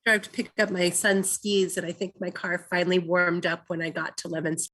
Drive to pick up my son's skis, and I think my car finally warmed up when I got to Lemons.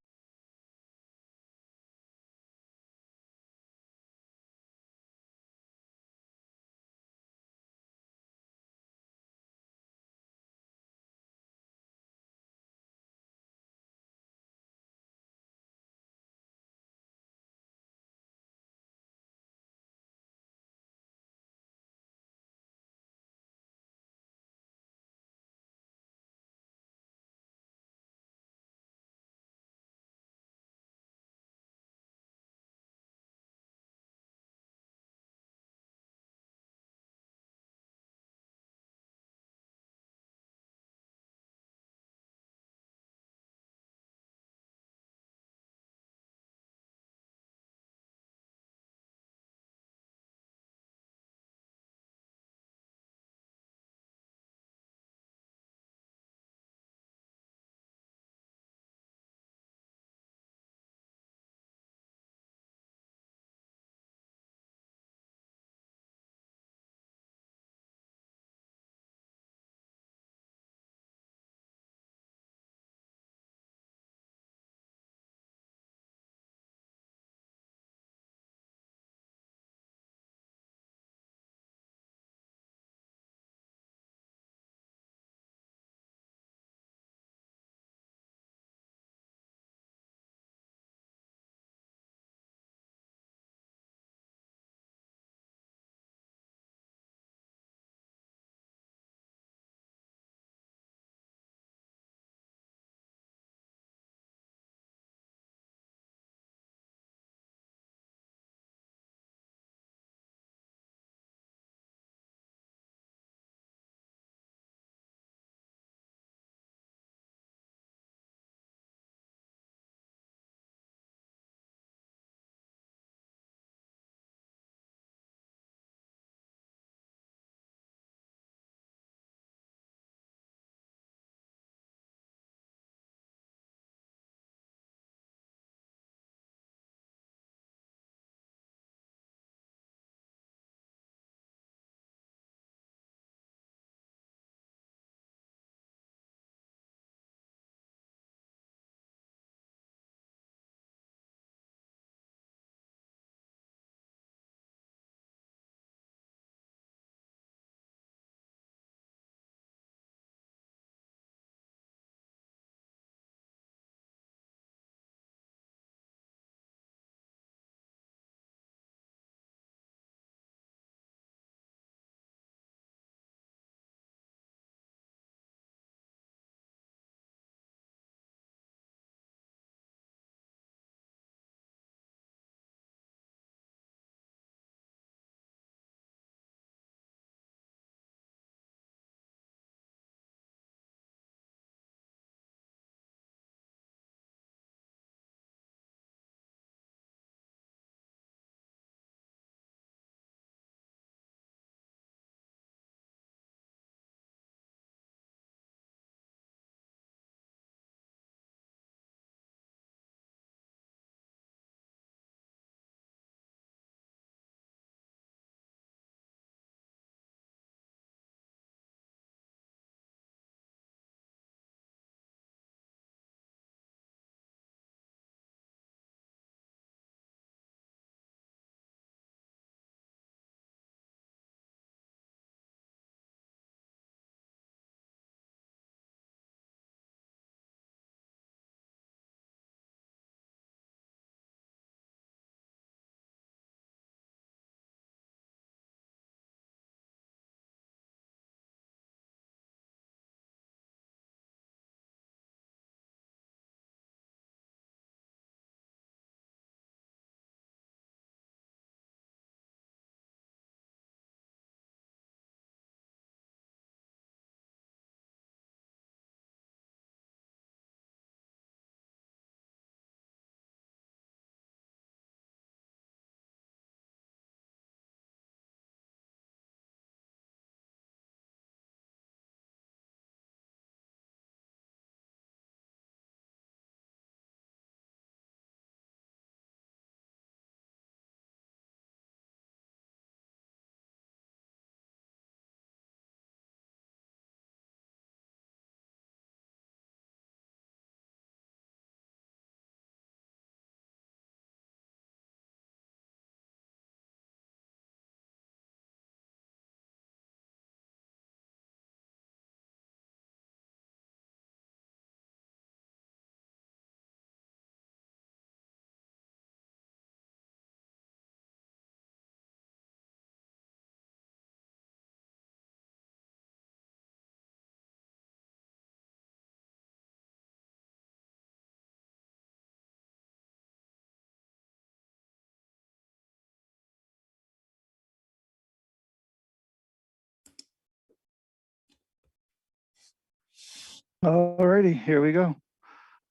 Alrighty, here we go.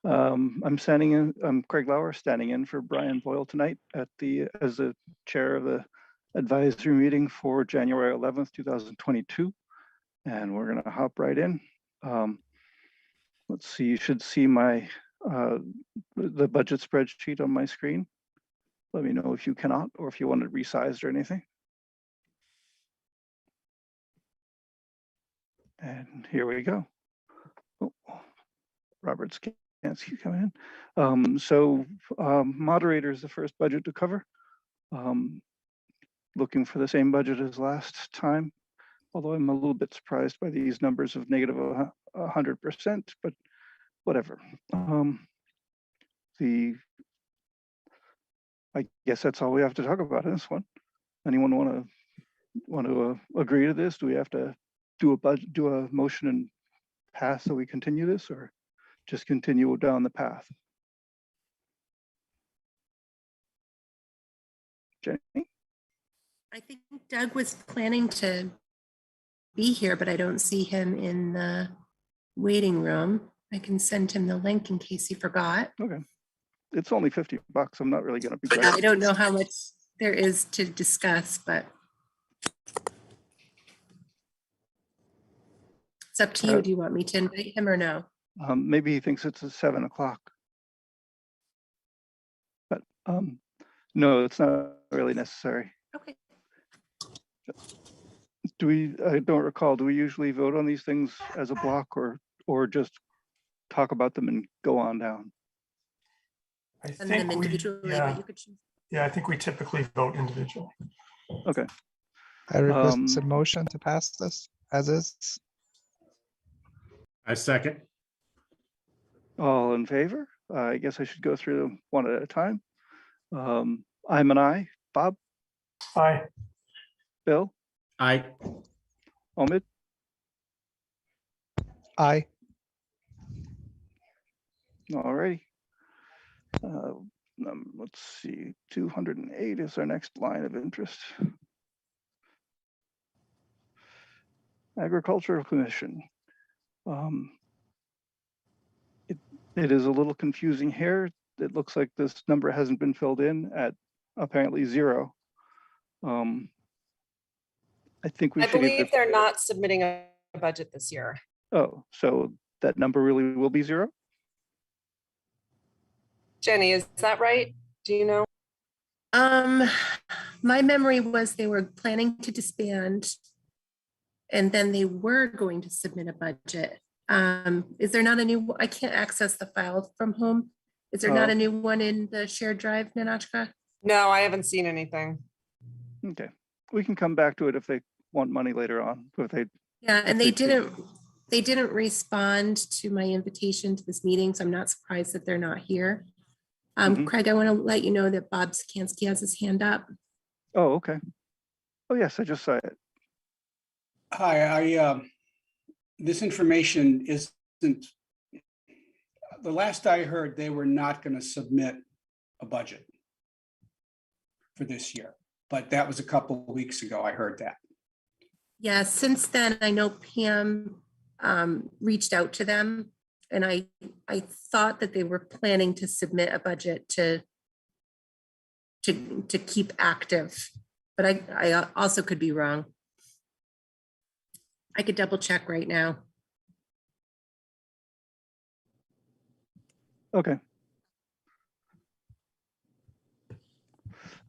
I'm Craig Lauer, standing in for Brian Boyle tonight as the chair of the advisory meeting for January 11th, 2022. And we're gonna hop right in. Let's see, you should see the budget spreadsheet on my screen. Let me know if you cannot, or if you want it resized or anything. And here we go. Oh, Robert's can't see you coming in. Moderator is the first budget to cover. Looking for the same budget as last time, although I'm a little bit surprised by these numbers of negative 100%, but whatever. I guess that's all we have to talk about in this one. Anyone want to agree to this? Do we have to do a motion and pass so we continue this, or just continue down the path? Jenny? I think Doug was planning to be here, but I don't see him in the waiting room. I can send him the link in case he forgot. Okay. It's only $50. I'm not really going to be. Yeah, I don't know how much there is to discuss, but it's up to you. Do you want me to invite him or no? Maybe he thinks it's at 7 o'clock. But no, it's not really necessary. Okay. I don't recall, do we usually vote on these things as a block or just talk about them and go on down? I think I think we typically vote individually. Okay. I request a motion to pass this as is. I second. All in favor? I guess I should go through them one at a time. I'm an aye. Bob? Aye. Bill? Aye. Omid? Aye. All righty. Let's see, 208 is our next line of interest. Agricultural Commission. It is a little confusing here. It looks like this number hasn't been filled in at apparently 0. I think we I believe they're not submitting a budget this year. Oh, so that number really will be 0? Jenny, is that right? Do you know? My memory was they were planning to disband and then they were going to submit a budget. Is there not a new, I can't access the file from home. Is there not a new one in the shared drive, Ninotchka? No, I haven't seen anything. Okay, we can come back to it if they want money later on. Yeah, and they didn't respond to my invitation to this meeting, so I'm not surprised that they're not here. Craig, I want to let you know that Bob Sikansky has his hand up. Oh, okay. Oh, yes, I just saw it. Hi, this information isn't, the last I heard, they were not going to submit a budget for this year, but that was a couple of weeks ago. I heard that. Yeah, since then, I know Pam reached out to them, and I thought that they were planning to submit a budget to keep active, but I also could be wrong. I could double check right now. Okay.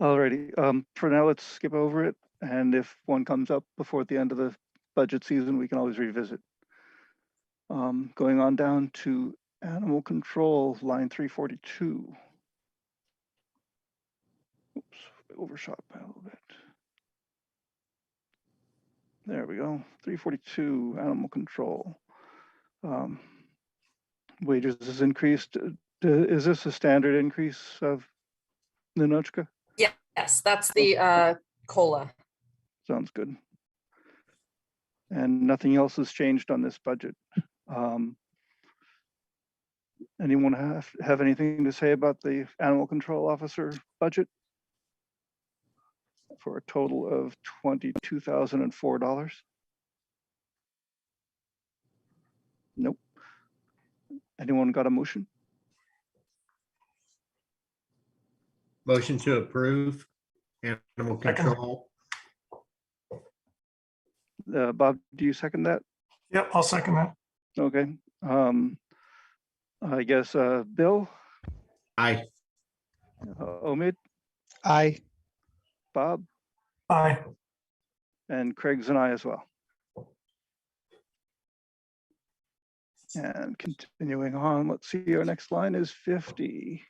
Alrighty. For now, let's skip over it. And if one comes up before the end of the budget season, we can always revisit. Going on down to animal control, line 342. Oops, overshot by a little bit. There we go, 342, animal control. Wages is increased. Is this a standard increase of Ninotchka? Yes, that's the COLA. Sounds good. And nothing else has changed on this budget. Anyone have anything to say about the animal control officer budget? For a total of $22,004. Nope. Anyone got a motion? Motion to approve animal Second. control. Bob, do you second that? Yep, I'll second that. Okay. I guess Bill, Aye. Omid, Aye. Bob, Aye. and Craig's and I as well. And continuing on, let's see, our next line is 50.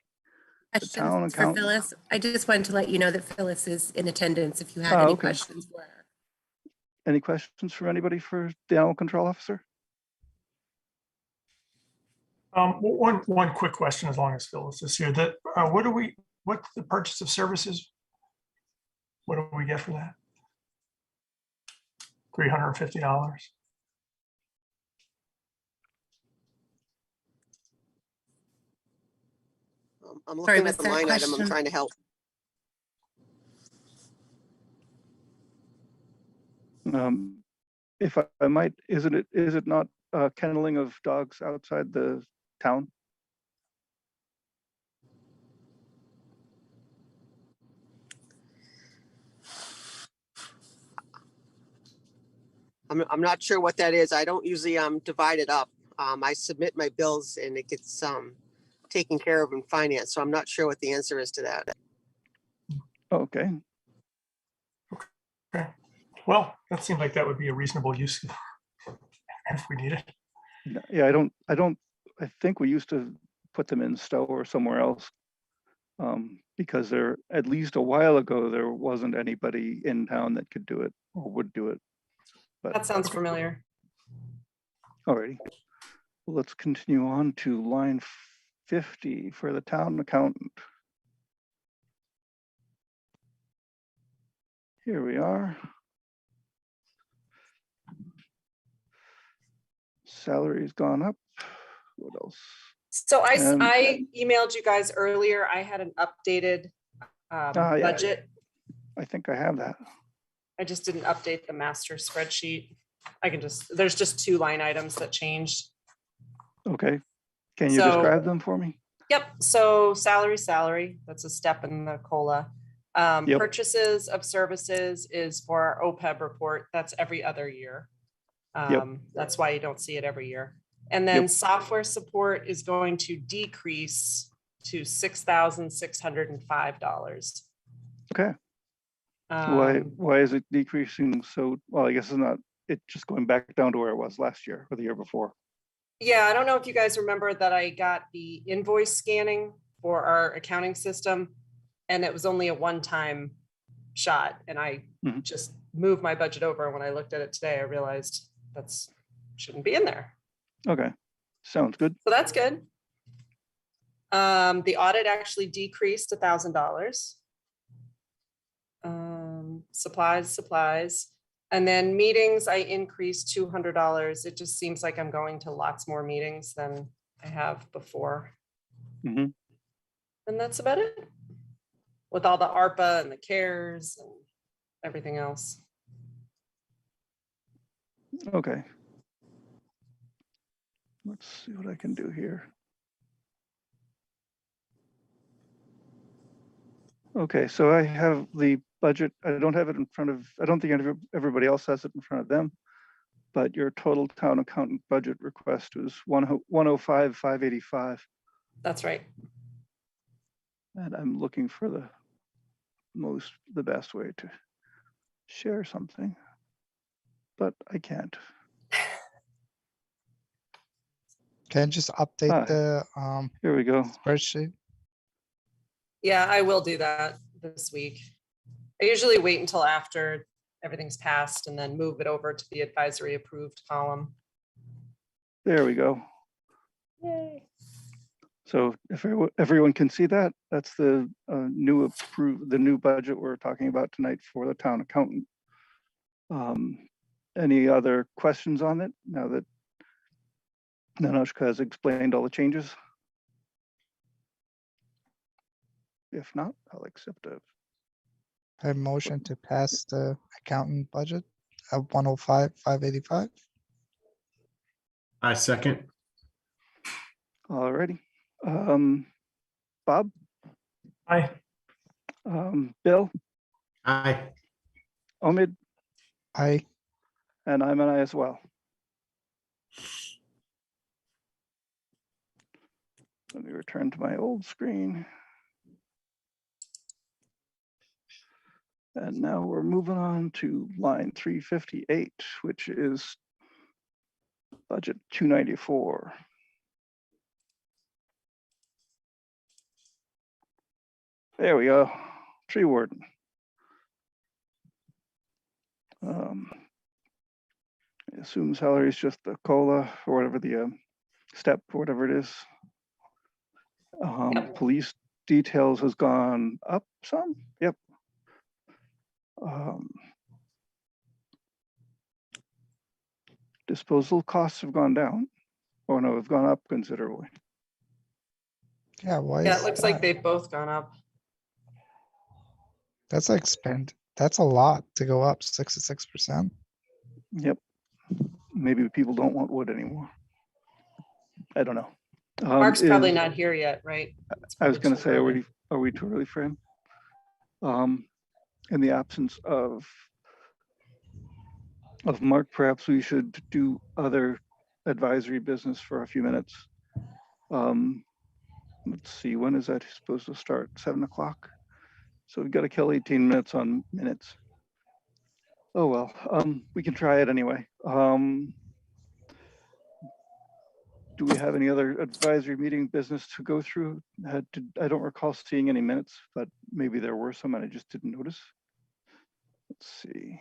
town Questions for accountant. Phyllis? I just wanted to let you know that Phyllis is in attendance if you had Oh, any okay. questions for her. Any questions from anybody for the animal control officer? One quick question, as long as Phyllis is here, that, what's the purchase of services? What do we get for that? $350. I'm Sorry, looking was at the there a line item. I'm question? trying to help. If I might, is it not kenneling of dogs outside the town? I'm not sure what that is. I don't usually divide it up. I submit my bills and it gets taken care of in finance. So I'm not sure what the answer is to that. Okay, Okay. Well, that seems like that would be a reasonable use if we need it. yeah, I think we used to put them in Stowe or somewhere else. Because at least a while ago, there wasn't anybody in town that could do it or would do it. But That sounds familiar. alrighty, well, let's continue on to line 50 for the town accountant. Here we are. Salary's gone up. What else? So And- I emailed you guys earlier. I had an updated yeah. budget. I think I have that. I just didn't update the master spreadsheet. There's just 2 line items that changed. Okay. Can you So- describe them for me? Yep, so salary, that's a step in the COLA. Yep. Purchases of services is for our OPEB report. That's every other year. That's why you don't see it every year. And then Yep. software support is going to decrease to $6,605. Okay. Why is it decreasing? So, well, I guess it's just going back down to where it was last year or the year before. Yeah, I don't know if you guys remember that I got the invoice scanning for our accounting system, and it was only a one-time shot, and I Mhm. just moved my budget over. And when I looked at it today, I realized shouldn't be in there. Okay, sounds good. So that's good. The audit actually decreased $1,000. Supplies. And then meetings, I increased $200. It just seems like I'm going to lots more meetings than I have before. Mhm. And that's about it. With all the ARPA and the CARES and everything else. Okay. Let's see what I can do here. Okay, so I have the budget. I don't have it in front of, I don't think everybody else has it in front of them. But your total town accountant budget request was 105,585. That's right. And I'm looking for the best way to share something, but I can't. Can you just update the Here we go. spreadsheet? Yeah, I will do that this week. I usually wait until after everything's passed and then move it over to the advisory approved column. There we go. Yay. So if everyone can see that, that's the new budget we're talking about tonight for the town accountant. Any other questions on it now that Nanoshka has explained all the changes? If not, I'll accept it. A motion to pass the accountant budget of 105,585. I second. Alrighty. Bob, Aye. Bill, Aye. Omid, Aye. and I'm an I as well. Let me return to my old screen. And now we're moving on to line 358, which is budget 294. There we go, tree warden. I assume salary is just the COLA or whatever the step or whatever it is. Yep. Police details has gone up some. Yep. Disposal costs have gone down. Oh no, have gone up considerably. Yeah, why Yeah, is it looks like that? they've both gone up. That's like that's a lot to go up 66%. Yep. Maybe people don't want wood anymore. I don't know. Mark's probably not here yet, right? It's I was probably going to too say, early. are we too early for him? In the absence of Mark, perhaps we should do other advisory business for a few minutes. Let's see, when is that supposed to start? 7 o'clock. So we've got to kill 18 minutes on minutes. Oh, well, we can try it anyway. Do we have any other advisory meeting business to go through? I don't recall seeing any minutes, but maybe there were some and I just didn't notice. Let's see.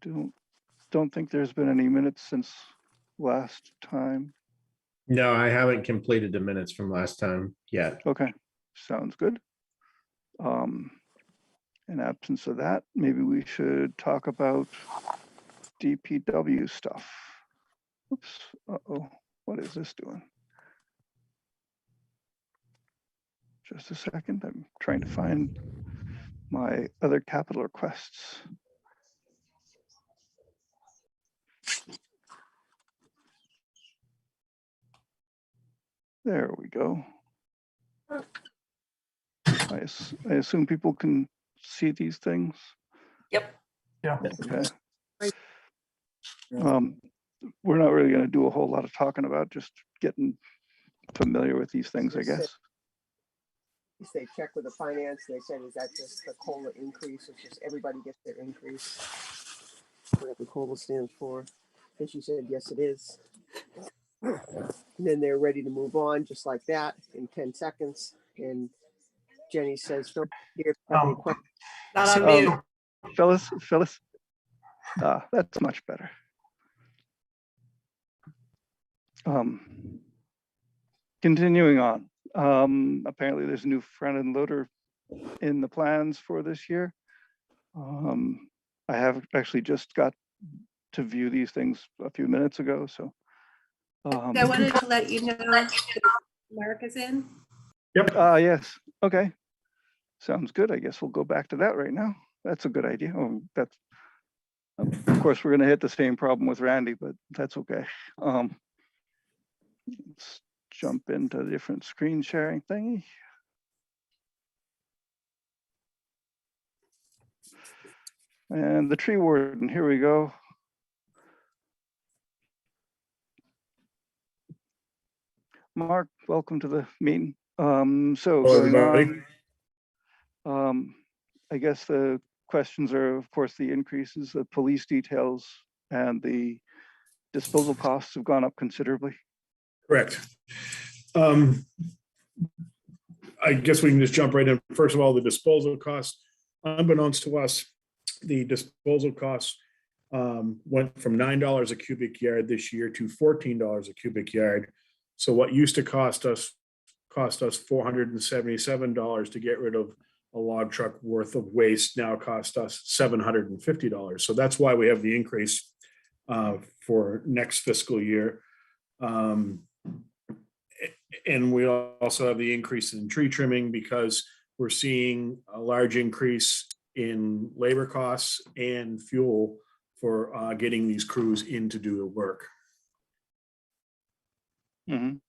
Don't think there's been any minutes since last time. No, I haven't completed the minutes from last time yet. Okay, sounds good. In absence of that, maybe we should talk about DPW stuff. Oops, uh-oh, what is this doing? Just a second, I'm trying to find my other capital requests. There we go. I assume people can see these things. Yep. Yeah. Okay. We're not really going to do a whole lot of talking about, just getting familiar with these things, I guess. They checked with the finance, they said, is that just the COLA increase? It's just everybody gets their increase. Whatever COLA stands for. And she said, yes, it is. And then they're ready to move on just like that in 10 seconds. And Jenny says, "Phil, here, have any questions?" Not on mute. Phyllis, that's much better. Continuing on, apparently there's a new front end loader in the plans for this year. I have actually just got to view these things a few minutes ago, so. I wanted to let you know that Mark is in. Yep. Yes, okay. Sounds good. I guess we'll go back to that right now. That's a good idea. That's, of course, we're gonna hit the same problem with Randy, but that's okay. Let's jump into a different screen sharing thingy. And the tree warden, here we go. Mark, welcome to the meeting. So Hello, going everybody. on, I guess the questions are, of course, the increases, the police details, and the disposal costs have gone up considerably. Correct. I guess we can just jump right in. First of all, the disposal costs, unbeknownst to us, the disposal costs went from $9 a cubic yard this year to $14 a cubic yard. So what used to cost us $477 to get rid of a log truck worth of waste now cost us $750. So that's why we have the increase for next fiscal year. And we also have the increase in tree trimming because we're seeing a large increase in labor costs and fuel for getting these crews in to do the work. Mhm.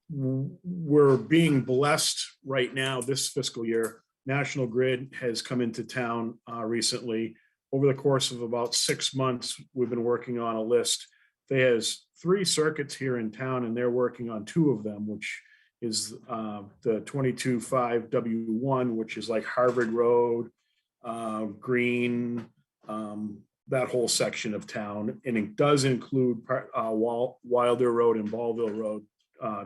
We're being blessed right now this fiscal year. National Grid has come into town recently. Over the course of about 6 months, we've been working on a list. They has 3 circuits here in town, and they're working on 2 of them, which is the 22.5 W1, which is like Harvard Road, Green, that whole section of town. And it does include Wilder Road and Ballville Road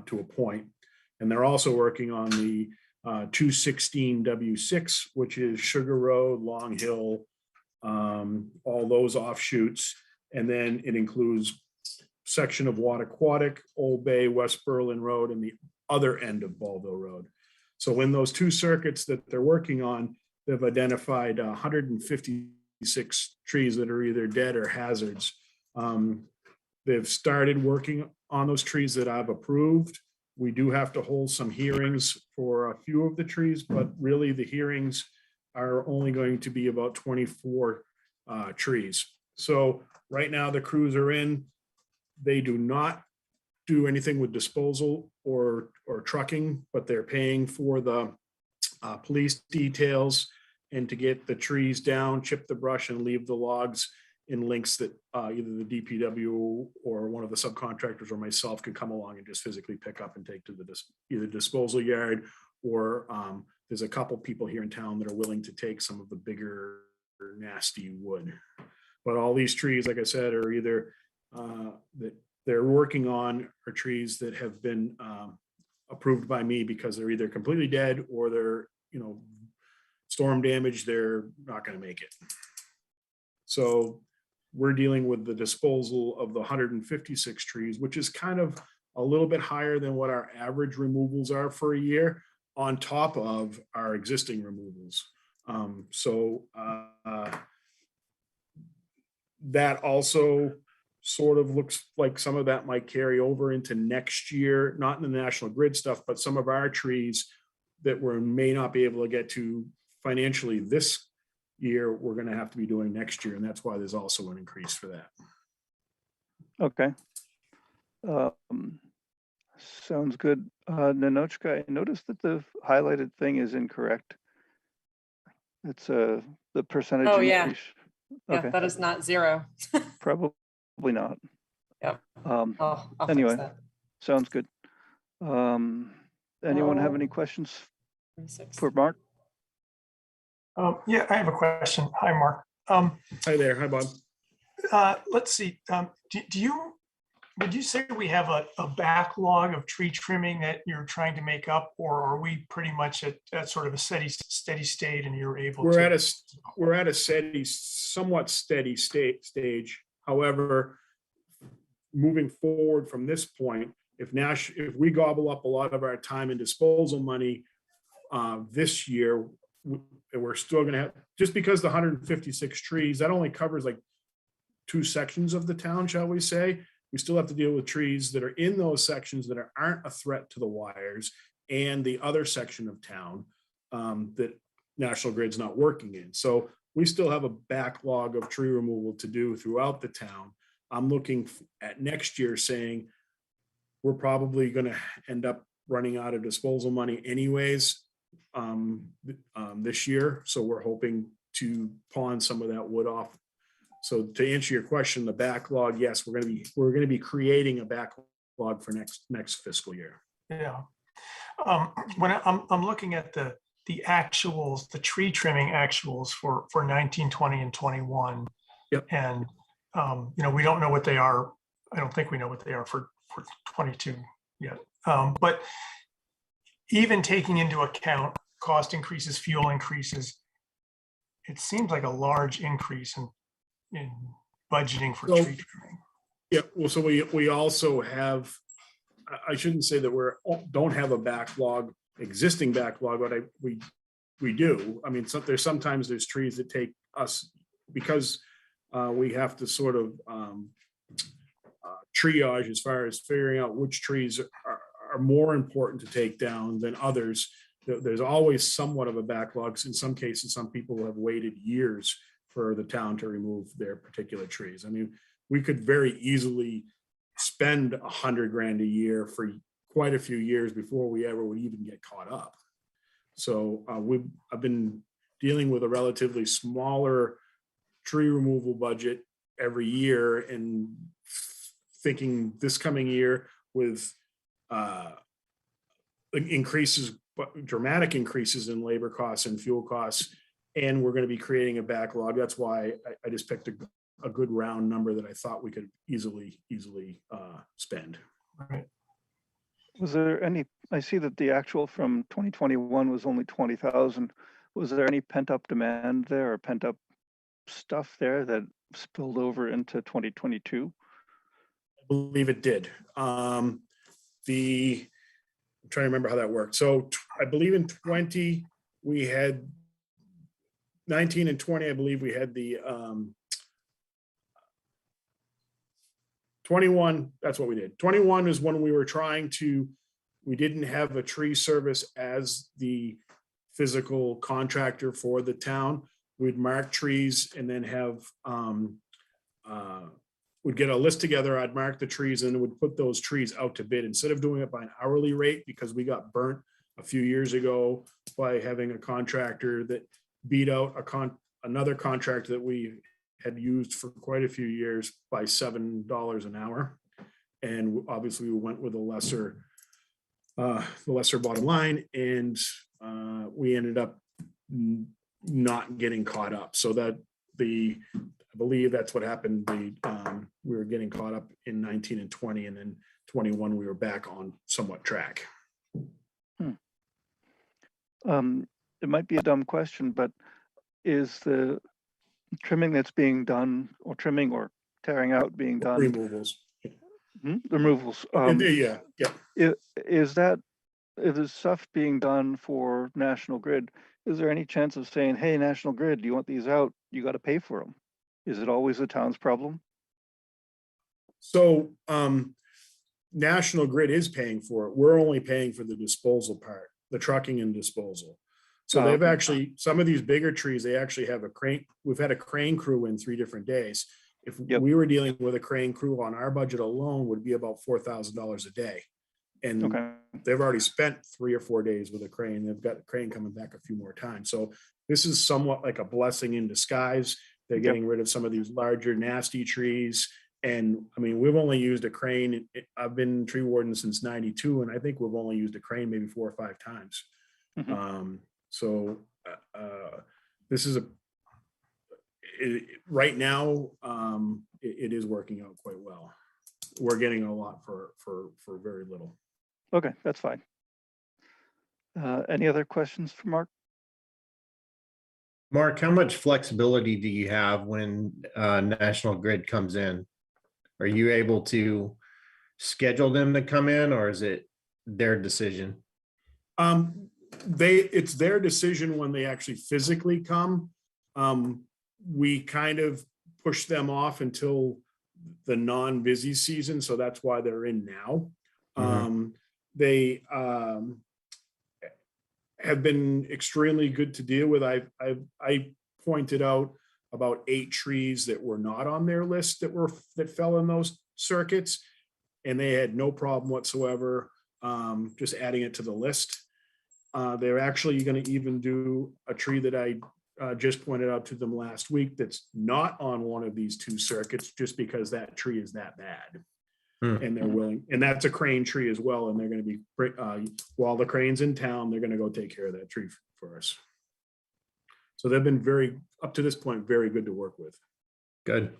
to a point. And they're also working on the 216 W6, which is Sugar Road, Long Hill, all those offshoots. And then it includes section of Wattaquatic, Old Bay, West Berlin Road, and the other end of Ballville Road. So in those 2 circuits that they're working on, they've identified 156 trees that are either dead or hazards. They've started working on those trees that I've approved. We do have to hold some hearings for a few of the trees, but really the hearings are only going to be about 24 trees. So right now the crews are in. They do not do anything with disposal or trucking, but they're paying for the police details and to get the trees down, chip the brush, and leave the logs in links that either the DPW or one of the subcontractors or myself can come along and just physically pick up and take to the either disposal yard, or there's a couple people here in town that are willing to take some of the bigger nasty wood. But all these trees, like I said, are either that they're working on are trees that have been approved by me because they're either completely dead or they're, storm damage, they're not going to make it. So we're dealing with the disposal of the 156 trees, which is kind of a little bit higher than what our average removals are for a year, on top of our existing removals. That also sort of looks like some of that might carry over into next year, not in the National Grid stuff, but some of our trees that we may not be able to get to financially this year, we're going to have to be doing next year. And that's why there's also an increase for that. Okay. Sounds good. Nanochka, I noticed that the highlighted thing is incorrect. It's the percentage. Oh, yeah. increase. Yeah, Okay. that is not 0. Probably not. Yep. I'll fix Anyway, that. sounds good. Anyone have any questions 26. for Mark? Yeah, I have a question. Hi, Mark. Hi there. Hi, Bob. Let's see. Would you say we have a backlog of tree trimming that you're trying to make up, or are we pretty much at sort of a steady state and you're able We're to? at a somewhat steady stage. However, moving forward from this point, if we gobble up a lot of our time and disposal money this year, we're still going to have, just because the 156 trees, that only covers like 2 sections of the town, shall we say. We still have to deal with trees that are in those sections that aren't a threat to the wires, and the other section of town that National Grid's not working in. So we still have a backlog of tree removal to do throughout the town. I'm looking at next year saying we're probably going to end up running out of disposal money anyways this year. So we're hoping to pawn some of that wood off. So to answer your question, the backlog, yes, we're going to be creating a backlog for next fiscal year. Yeah. When I'm looking at the actuals, the tree trimming actuals for 19, 20, and 21. Yep. And we don't know what they are. I don't think we know what they are for 22 yet. But even taking into account cost increases, fuel increases, it seems like a large increase in budgeting for tree trimming. Yeah, well, so we also have, I shouldn't say that don't have a existing backlog, but we do. I mean, there's sometimes trees that take us, because we have to sort of triage as far as figuring out which trees are more important to take down than others. There's always somewhat of a backlog. In some cases, some people have waited years for the town to remove their particular trees. I mean, we could very easily spend $100,000 a year for quite a few years before we ever would even get caught up. So I've been dealing with a relatively smaller tree removal budget every year and thinking this coming year with dramatic increases in labor costs and fuel costs, and we're going to be creating a backlog. That's why I just picked a good round number that I thought we could easily spend. Right. Was there any, I see that the actual from 2021 was only 20,000. Was there any pent up demand there or pent up stuff there that spilled over into 2022? I believe it did. I'm trying to remember how that worked. So I believe in 20, we had 19 and 20, I believe we had the 21, that's what we did. 21 is when we didn't have a tree service as the physical contractor for the town. We'd mark trees and then have, we'd get a list together, I'd mark the trees and would put those trees out to bid instead of doing it by an hourly rate, because we got burnt a few years ago by having a contractor that beat out another contractor that we had used for quite a few years by $7 an hour. And obviously we went with the lesser bottom line, and we ended up not getting caught up. So that I believe that's what happened. We were getting caught up in 19 and 20, and then 21 we were back on somewhat track. It might be a dumb question, but is the trimming that's being done, or trimming or tearing out being done? Removals. Removals. Yeah. Is stuff being done for National Grid? Is there any chance of saying, hey, National Grid, do you want these out? You got to pay for them. Is it always the town's problem? So National Grid is paying for it. We're only paying for the disposal part, the trucking and disposal. So they've actually, some of these bigger trees, they actually have a crane. We've had a crane crew in 3 different days. If we were dealing with a crane crew on our budget alone, would be about $4,000 a day. And they've already spent 3 or 4 days with a crane. They've got a crane coming back a few more times. So this is somewhat like a blessing in disguise. They're getting rid of some of these larger, nasty trees. And I mean, we've only used a crane. I've been tree warden since '92, and I think we've only used a crane maybe 4 or 5 times. This is right now, it is working out quite well. We're getting a lot for very little. Okay, that's fine. Any other questions for Mark? Mark, how much flexibility do you have when National Grid comes in? Are you able to schedule them to come in, or is it their decision? It's their decision when they actually physically come. We kind of push them off until the non-busy season, so that's why they're in now. They have been extremely good to deal with. I pointed out about 8 trees that were not on their list that fell in those circuits, and they had no problem whatsoever just adding it to the list. They're actually going to even do a tree that I just pointed out to them last week that's not on one of these 2 circuits, just because that tree is that bad. And they're willing, and that's a crane tree as well. And they're going to be, while the crane's in town, they're going to go take care of that tree for us. So they've been up to this point, very good to work with. Good.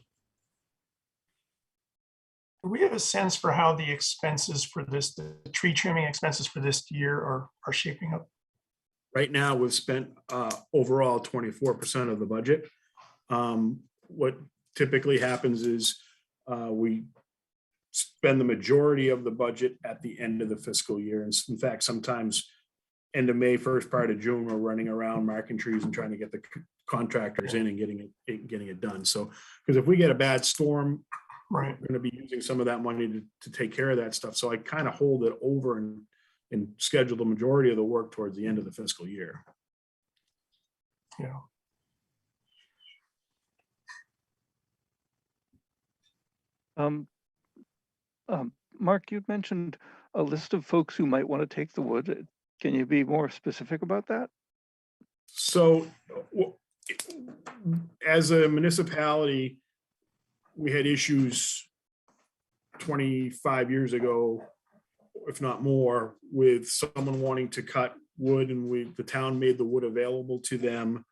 Do we have a sense for how the expenses for this, the tree trimming expenses for this year are shaping up? Right now, we've spent overall 24% of the budget. What typically happens is we spend the majority of the budget at the end of the fiscal year. And in fact, sometimes end of May, first part of June, we're running around marking trees and trying to get the contractors in and getting it done. So, because if we get a bad storm, right, we're going to be using some of that money to take care of that stuff. So I kind of hold it over and schedule the majority of the work towards the end of the fiscal year. Yeah. Um, Mark, you'd mentioned a list of folks who might want to take the wood. Can you be more specific about that? So as a municipality, we had issues 25 years ago, if not more, with someone wanting to cut wood, and the town made the wood available to them,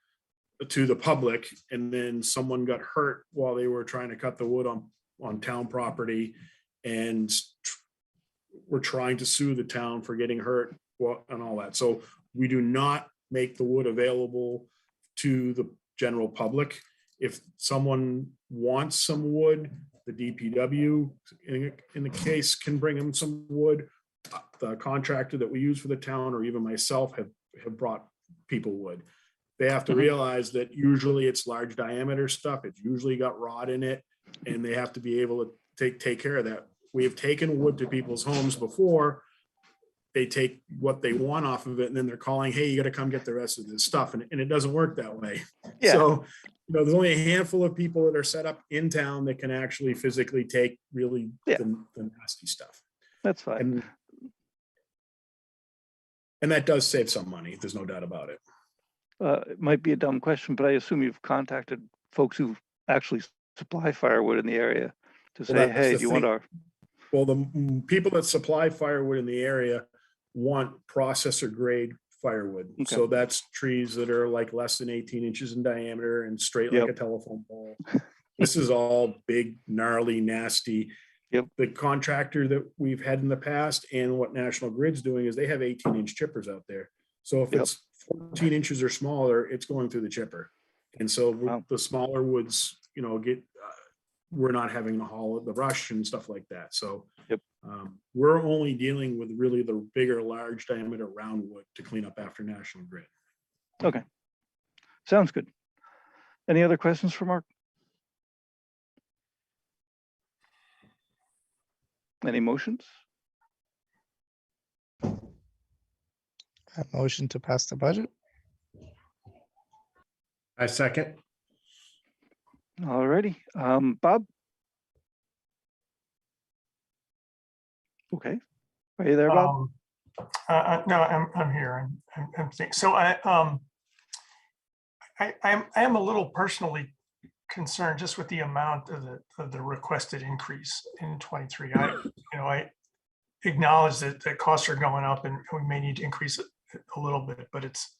to the public, and then someone got hurt while they were trying to cut the wood on town property, and we're trying to sue the town for getting hurt and all that. So we do not make the wood available to the general public. If someone wants some wood, the DPW in the case can bring them some wood. The contractor that we use for the town, or even myself, have brought people wood. They have to realize that usually it's large diameter stuff. It's usually got rod in it, and they have to be able to take care of that. We have taken wood to people's homes before. They take what they want off of it, and then they're calling, hey, you got to come get the rest of this stuff. And it doesn't work that way. Yeah. So, there's only a handful of people that are set up in town that can actually physically take really the nasty stuff. That's fine. And that does save some money. There's no doubt about it. It might be a dumb question, but I assume you've contacted folks who actually supply firewood in the area to say, hey, do you want our... Well, the people that supply firewood in the area want processor grade firewood. Okay. So that's trees that are like less than 18 inches in diameter and straight like a telephone pole. This is all big, gnarly, nasty. Yep. The contractor that we've had in the past and what National Grid's doing is they have 18-inch chippers out there. So if it's 14 inches or smaller, it's going through the chipper. And so the smaller woods, we're not having to haul the brush and stuff like that. So we're only dealing with really the bigger, large diameter round wood to clean up after National Grid. Okay. Sounds good. Any other questions for Mark? Any motions? A motion to pass the budget. I second. All righty. Bob? Okay. Are you there, Bob? No, I'm here. I'm thinking. So I am a little personally concerned just with the amount of the requested increase in 23. I acknowledge that the costs are going up and we may need to increase it a little bit, but it's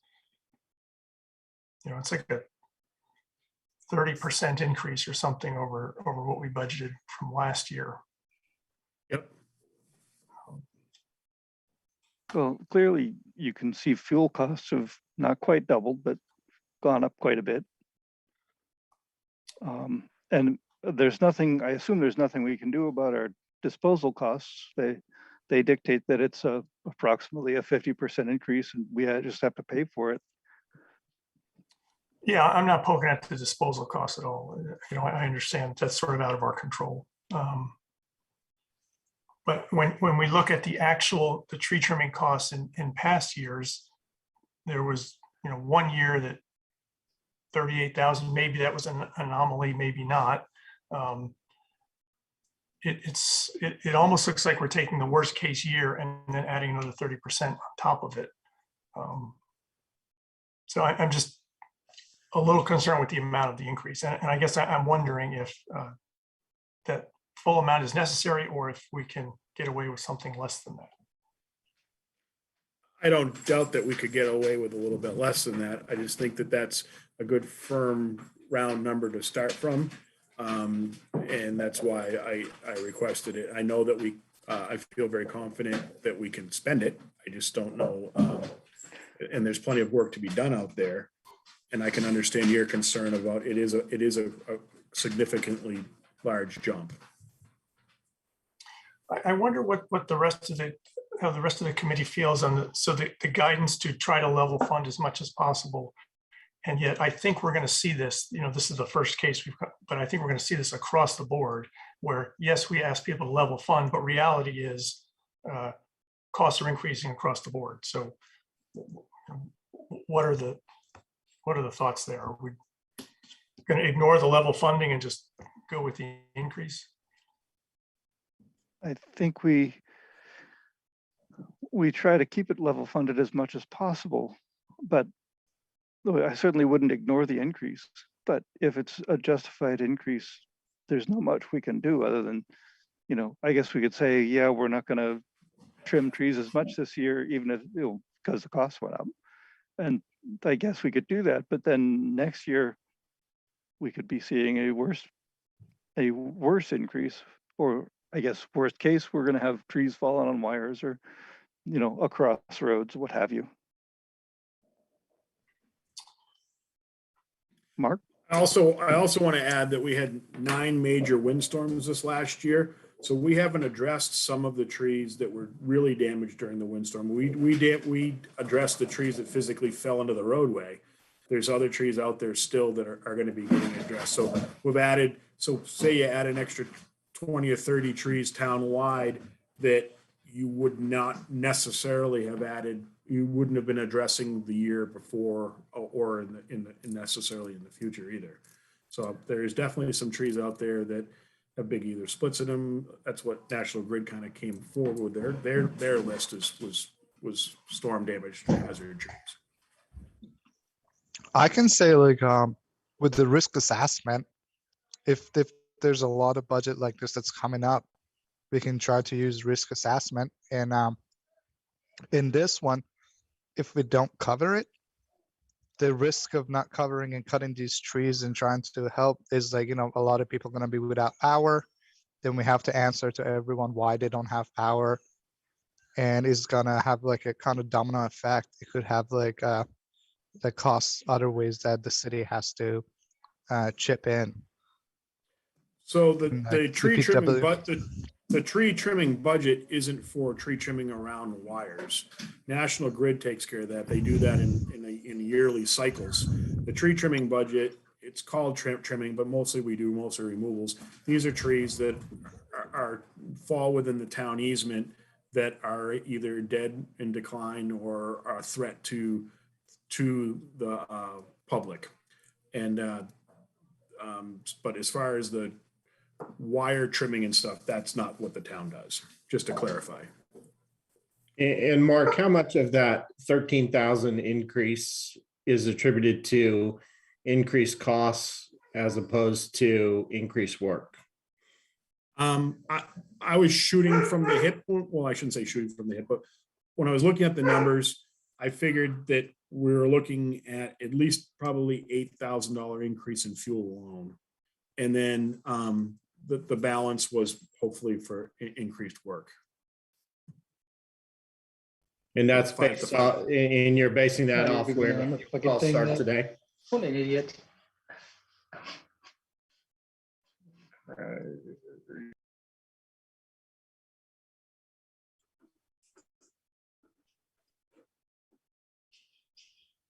like a 30% increase or something over what we budgeted from last year. Yep. Well, clearly you can see fuel costs have not quite doubled, but gone up quite a bit. And there's nothing, I assume there's nothing we can do about our disposal costs. They dictate that it's approximately a 50% increase and we just have to pay for it. Yeah, I'm not poking at the disposal costs at all. I understand that's sort of out of our control. But when we look at the tree trimming costs in past years, there was 1 year that 38,000, maybe that was an anomaly, maybe not. It almost looks like we're taking the worst case year and then adding another 30% on top of it. So I'm just a little concerned with the amount of the increase. And I guess I'm wondering if that full amount is necessary or if we can get away with something less than that. I don't doubt that we could get away with a little bit less than that. I just think that that's a good firm round number to start from. And that's why I requested it. I know that I feel very confident that we can spend it. I just don't know. And there's plenty of work to be done out there. And I can understand your concern about it is a significantly large jump. I wonder what the rest of how the rest of the committee feels on the guidance to try to level fund as much as possible. And yet I think we're going to see this, this is the first case we've got, but I think we're going to see this across the board where, yes, we ask people to level fund, but reality is costs are increasing across the board. So what are the thoughts there? Are we going to ignore the level funding and just go with the increase? I think we try to keep it level funded as much as possible, but I certainly wouldn't ignore the increase. But if it's a justified increase, there's not much we can do other than, you know, I guess we could say, yeah, we're not going to trim trees as much this year, even if, you know, because the cost went up. And I guess we could do that. But then next year, we could be seeing a worse increase, or I guess worst case, we're going to have trees falling on wires or, you know, across roads, what have you. Mark? I also want to add that we had 9 major windstorms this last year. So we haven't addressed some of the trees that were really damaged during the windstorm. We addressed the trees that physically fell into the roadway. There's other trees out there still that are going to be getting addressed. So we've added, so say you add an extra 20 or 30 trees town-wide that you would not necessarily have added, you wouldn't have been addressing the year before or necessarily in the future either. So there's definitely some trees out there that have big either splits in them. That's what National Grid kind of came forward with. Their list was storm damaged hazard trees. I can say like with the risk assessment, if there's a lot of budget like this that's coming up, we can try to use risk assessment. And in this one, if we don't cover it, the risk of not covering and cutting these trees and trying to help is like, you know, a lot of people are going to be without power. Then we have to answer to everyone why they don't have power. And it's going to have like a kind of domino effect. It could have like the costs other ways that the city has to chip in. So And, the like, tree trimming, DPW. but the tree trimming budget isn't for tree trimming around wires. National Grid takes care of that. They do that in yearly cycles. The tree trimming budget, it's called trimming, but mostly removals. These are trees that fall within the town easement that are either dead in decline or are a threat to the public. And but as far as the wire trimming and stuff, that's not what the town does, just to clarify. And Mark, how much of that 13,000 increase is attributed to increased costs as opposed to increased work? I was shooting from the hip. Well, I shouldn't say shooting from the hip, but when I was looking at the numbers, I figured that we were looking at least probably $8,000 increase in fuel alone. And then the balance was hopefully for increased work. And that's based off, and you're basing that off where costs start today? What an idiot.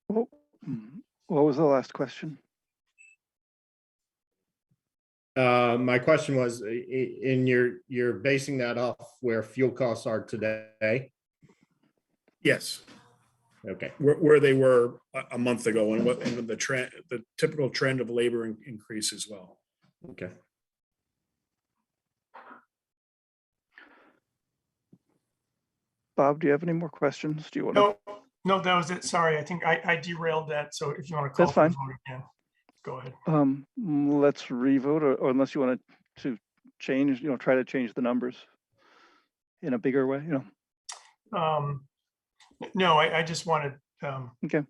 Oh, what was the last question? My question was, you're basing that off where fuel costs are today? Yes. Okay. Where they were a month ago, and the typical trend of labor increase as well. Okay. Bob, do you have any more questions? Do you want to? No, that was it. Sorry, I think I derailed that. So if you want to call That's for the fine. vote again, go ahead. Let's revote, or unless you want to change, you know, try to change the numbers in a bigger way, you know. No, I just wanted. Okay.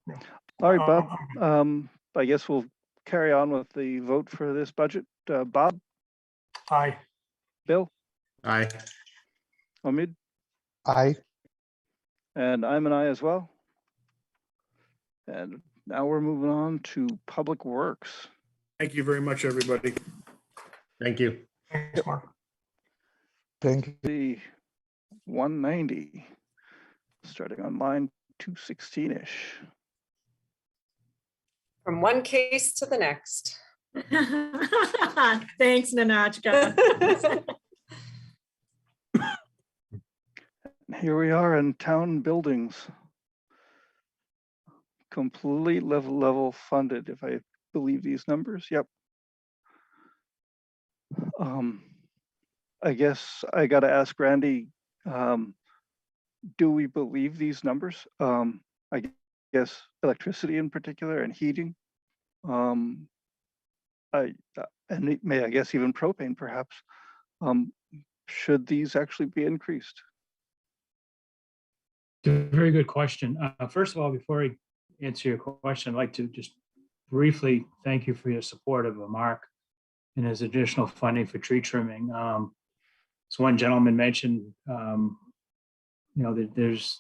No. All right, Bob. I guess we'll carry on with the vote for this budget. Bob? Aye. Bill? Aye. Omid? Aye. And I'm an aye as well. And now we're moving on to Public Works. Thank you very much, everybody. Thank you. Thanks, Mark. Thank you. The 190, starting on line 216-ish. From one case to the next. Thanks, Nanachka. Here we are in town buildings. Completely level funded, if I believe these numbers. Yep. I guess I got to ask Randy, do we believe these numbers? I guess electricity in particular and heating. And I guess even propane perhaps. Should these actually be increased? It's a very good question. First of all, before I answer your question, I'd like to just briefly thank you for your support of Mark and his additional funding for tree trimming. So one gentleman mentioned, that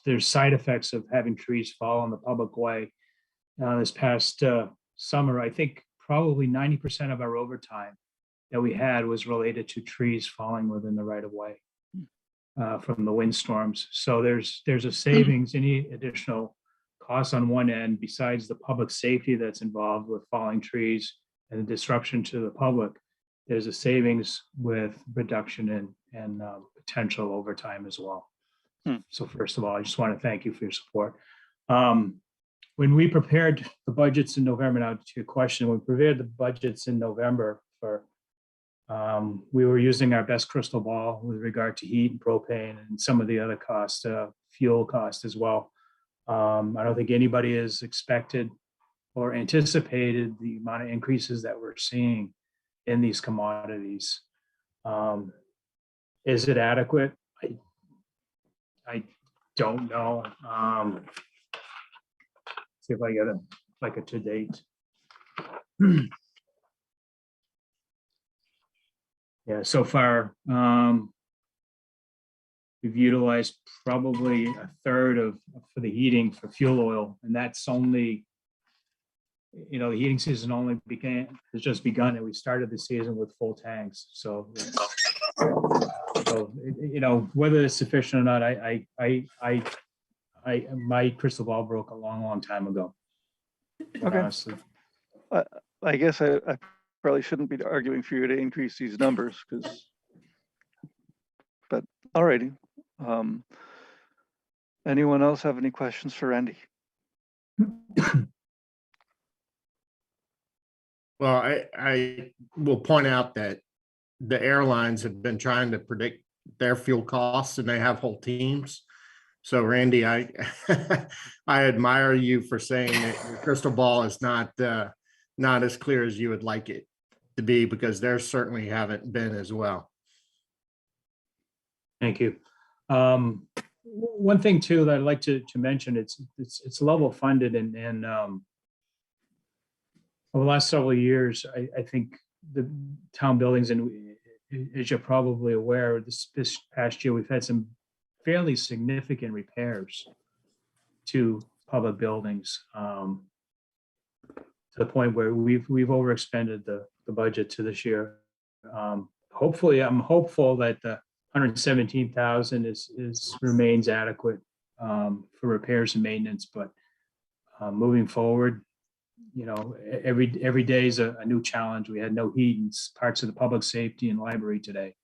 there's side effects of having trees fall in the public way. This past summer, I think probably 90% of our overtime that we had was related to trees falling within the right of way from the windstorms. So there's a savings, any additional costs on one end, besides the public safety that's involved with falling trees and the disruption to the public. There's a savings with reduction and potential overtime as well. So first of all, I just want to thank you for your support. When we prepared the budgets in November, now to your question, when we prepared the budgets in November we were using our best crystal ball with regard to heat and propane and some of the other costs, fuel cost as well. I don't think anybody has expected or anticipated the amount of increases that we're seeing in these commodities. Is it adequate? I don't know. See if I get a to date. Yeah, so far we've utilized probably a third for the heating for fuel oil, and that's only, the heating season has just begun, and we started the season with full tanks. So whether it's sufficient or not, my crystal ball broke a long time ago. Okay. Honestly. I guess I probably shouldn't be arguing for you to increase these numbers but all righty. Anyone else have any questions for Randy? Well, I will point out that the airlines have been trying to predict their fuel costs, and they have whole teams. So Randy, I I admire you for saying that your crystal ball is not as clear as you would like it to be, because there certainly haven't been as well. Thank you. One thing too that I'd like to mention, it's level funded, and over the last several years, I think the town buildings, and as you're probably aware, this past year, we've had some fairly significant repairs to public buildings, to the point where we've overexpended the budget to this year. Hopefully, I'm hopeful that the 117,000 remains adequate for repairs and maintenance, but moving forward, every day is a new challenge. We had no heat in parts of the public safety and library today,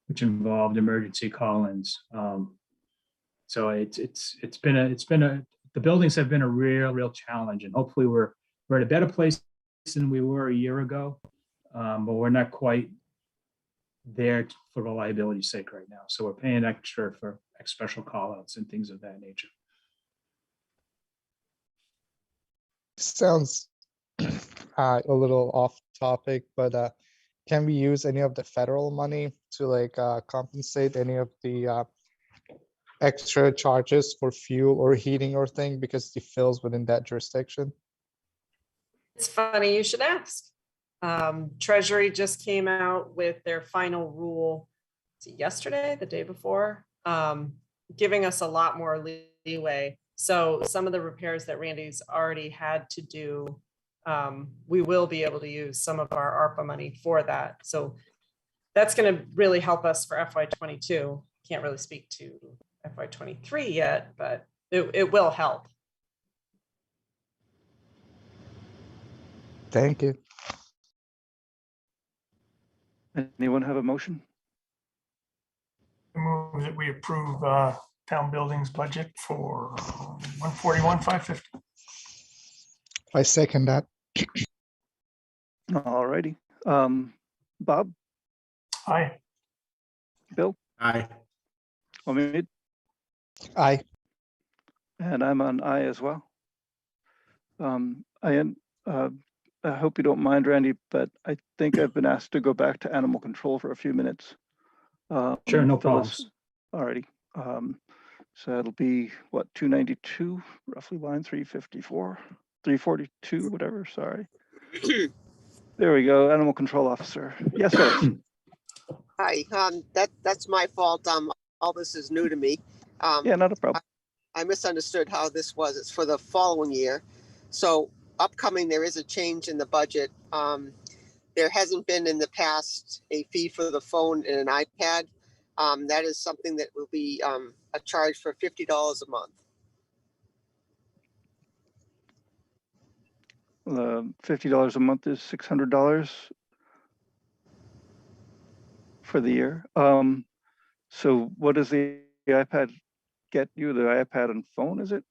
which involved emergency call-ins. So the buildings have been a real challenge, and hopefully we're in a better place than we were a year ago, but we're not quite there for reliability's sake right now. So we're paying extra for special call-outs and things of that nature. Sounds a little off topic, but can we use any of the federal money to compensate any of the extra charges for fuel or heating or thing because it falls within that jurisdiction? It's funny you should ask. Treasury just came out with their final rule yesterday, the day before, giving us a lot more leeway. So some of the repairs that Randy's already had to do, we will be able to use some of our ARPA money for that. So that's going to really help us for FY22. Can't really speak to FY23 yet, but it will help. Thank you. Anyone have a motion? I move that we approve town buildings budget for 141,550. I second that. All righty. Bob, Aye. Aye. Omid, Aye. and I'm on aye as well. I hope you don't mind, Randy, but I think I've been asked to go back to animal control for a few minutes. Sure, no Phyllis, problems. alrighty. So it'll be what, 292, roughly line 354, 342, whatever, sorry. There we go, animal control officer. Yes, Phyllis. Hi, that's my fault. All this is new to me. Yeah, not a problem. I misunderstood how this was. It's for the following year. So upcoming, there is a change in the budget. There hasn't been in the past a fee for the phone and an iPad. That is something that will be a charge for $50 a month. $50 a month is $600 for the year. So what does the iPad get you? The iPad and phone, is it?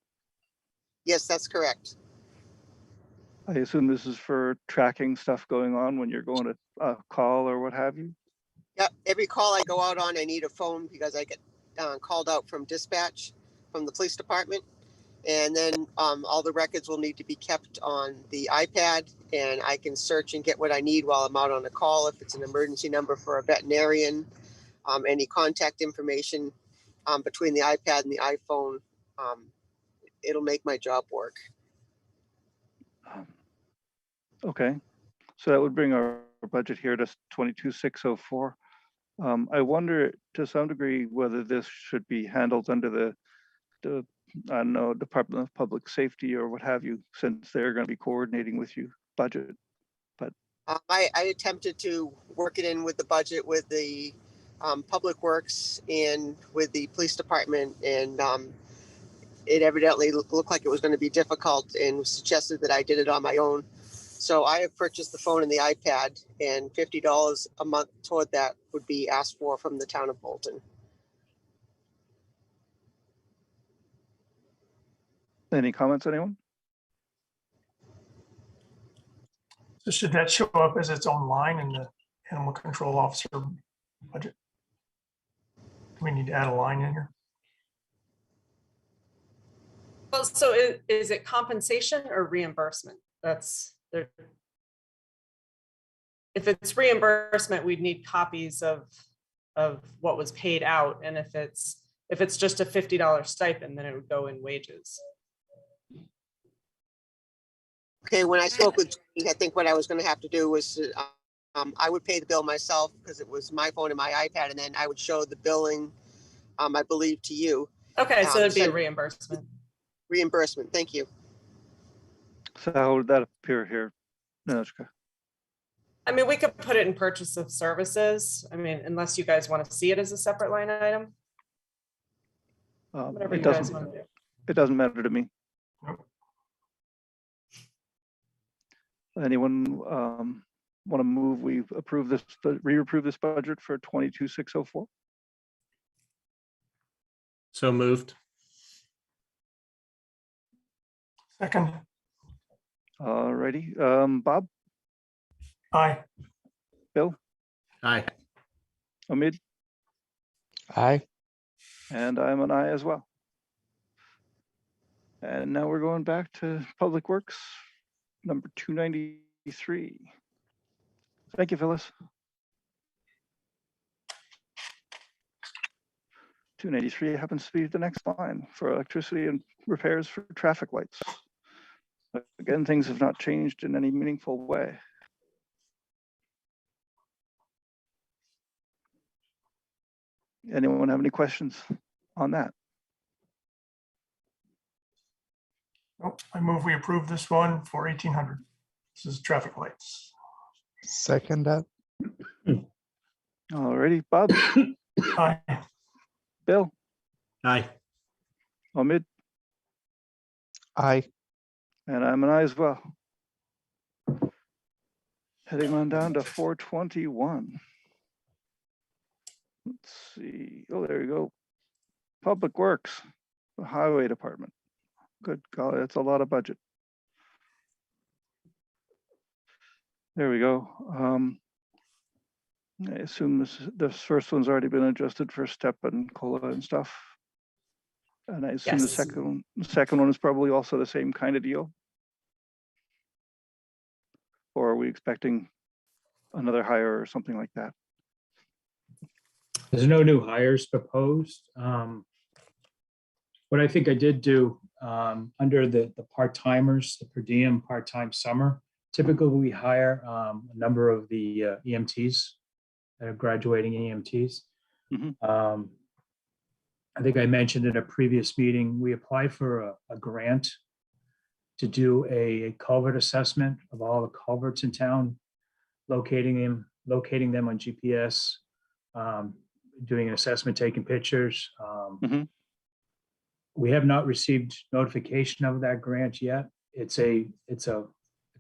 Yes, that's correct. I assume this is for tracking stuff going on when you're going to a call or what have you? Yep. Every call I go out on, I need a phone because I get called out from dispatch from the police department. And then all the records will need to be kept on the iPad, and I can search and get what I need while I'm out on a call. If it's an emergency number for a veterinarian, any contact information between the iPad and the iPhone, it'll make my job work. Okay, so that would bring our budget here to 22,604. I wonder to some degree whether this should be handled under the I don't know, Department of Public Safety or what have you, since they're going to be coordinating with you budget. But I attempted to work it in with the budget with the Public Works and with the police department, and it evidently looked like it was going to be difficult and suggested that I did it on my own. So I have purchased the phone and the iPad, and $50 a month toward that would be asked for from the town of Bolton. any comments, anyone? So should that show up as its own line in the animal control officer budget? Do we need to add a line in here? Well, so is it compensation or reimbursement? That's there. If it's reimbursement, we'd need copies of what was paid out. And if it's just a $50 stipend, then it would go in wages. Okay, when I spoke with Jenny, I think what I was going to have to do was I would pay the bill myself because it was my phone and my iPad, and then I would show the billing, I believe, to you. Okay, so it'd be a reimbursement. Reimbursement, thank you. So how would that appear here, Ninochka? I mean, we could put it in purchase of services. I mean, unless you guys want to see it as a separate line item. Whatever you guys want to do. It doesn't matter to me. Anyone want to move? We approve this, reapprove this budget for 22,604. So moved. Second. Alrighty, Bob, Aye. Bill, Aye. Omid, Aye. and I'm an aye as well. And now we're going back to Public Works, number 293. Thank you, Phyllis. 293 happens to be the next line for electricity and repairs for traffic lights. Again, things have not changed in any meaningful way. Anyone have any questions on that? Nope. I move we approve this one for 1,800. This is traffic lights. Second that. Alrighty, Bob, Aye. Bill, Aye. Omid, Aye. and I'm an aye as well. Heading on down to 421. Let's see. Oh, there you go. Public Works, the Highway Department. Good golly, that's a lot of budget. There we go. I assume this first one's already been adjusted for step and COLA and stuff. And I assume Yes. the second one is probably also the same kind of deal. Or are we expecting another hire or something like that? There's no new hires proposed. What I think I did do, under the part-timers, the per diem part-time summer, typically we hire a number of the EMTs that are graduating EMTs. Mhm. I think I mentioned in a previous meeting, we applied for a grant to do a culvert assessment of all the culverts in town, locating them on GPS, doing an assessment, taking pictures. Mhm. We have not received notification of that grant yet. It's a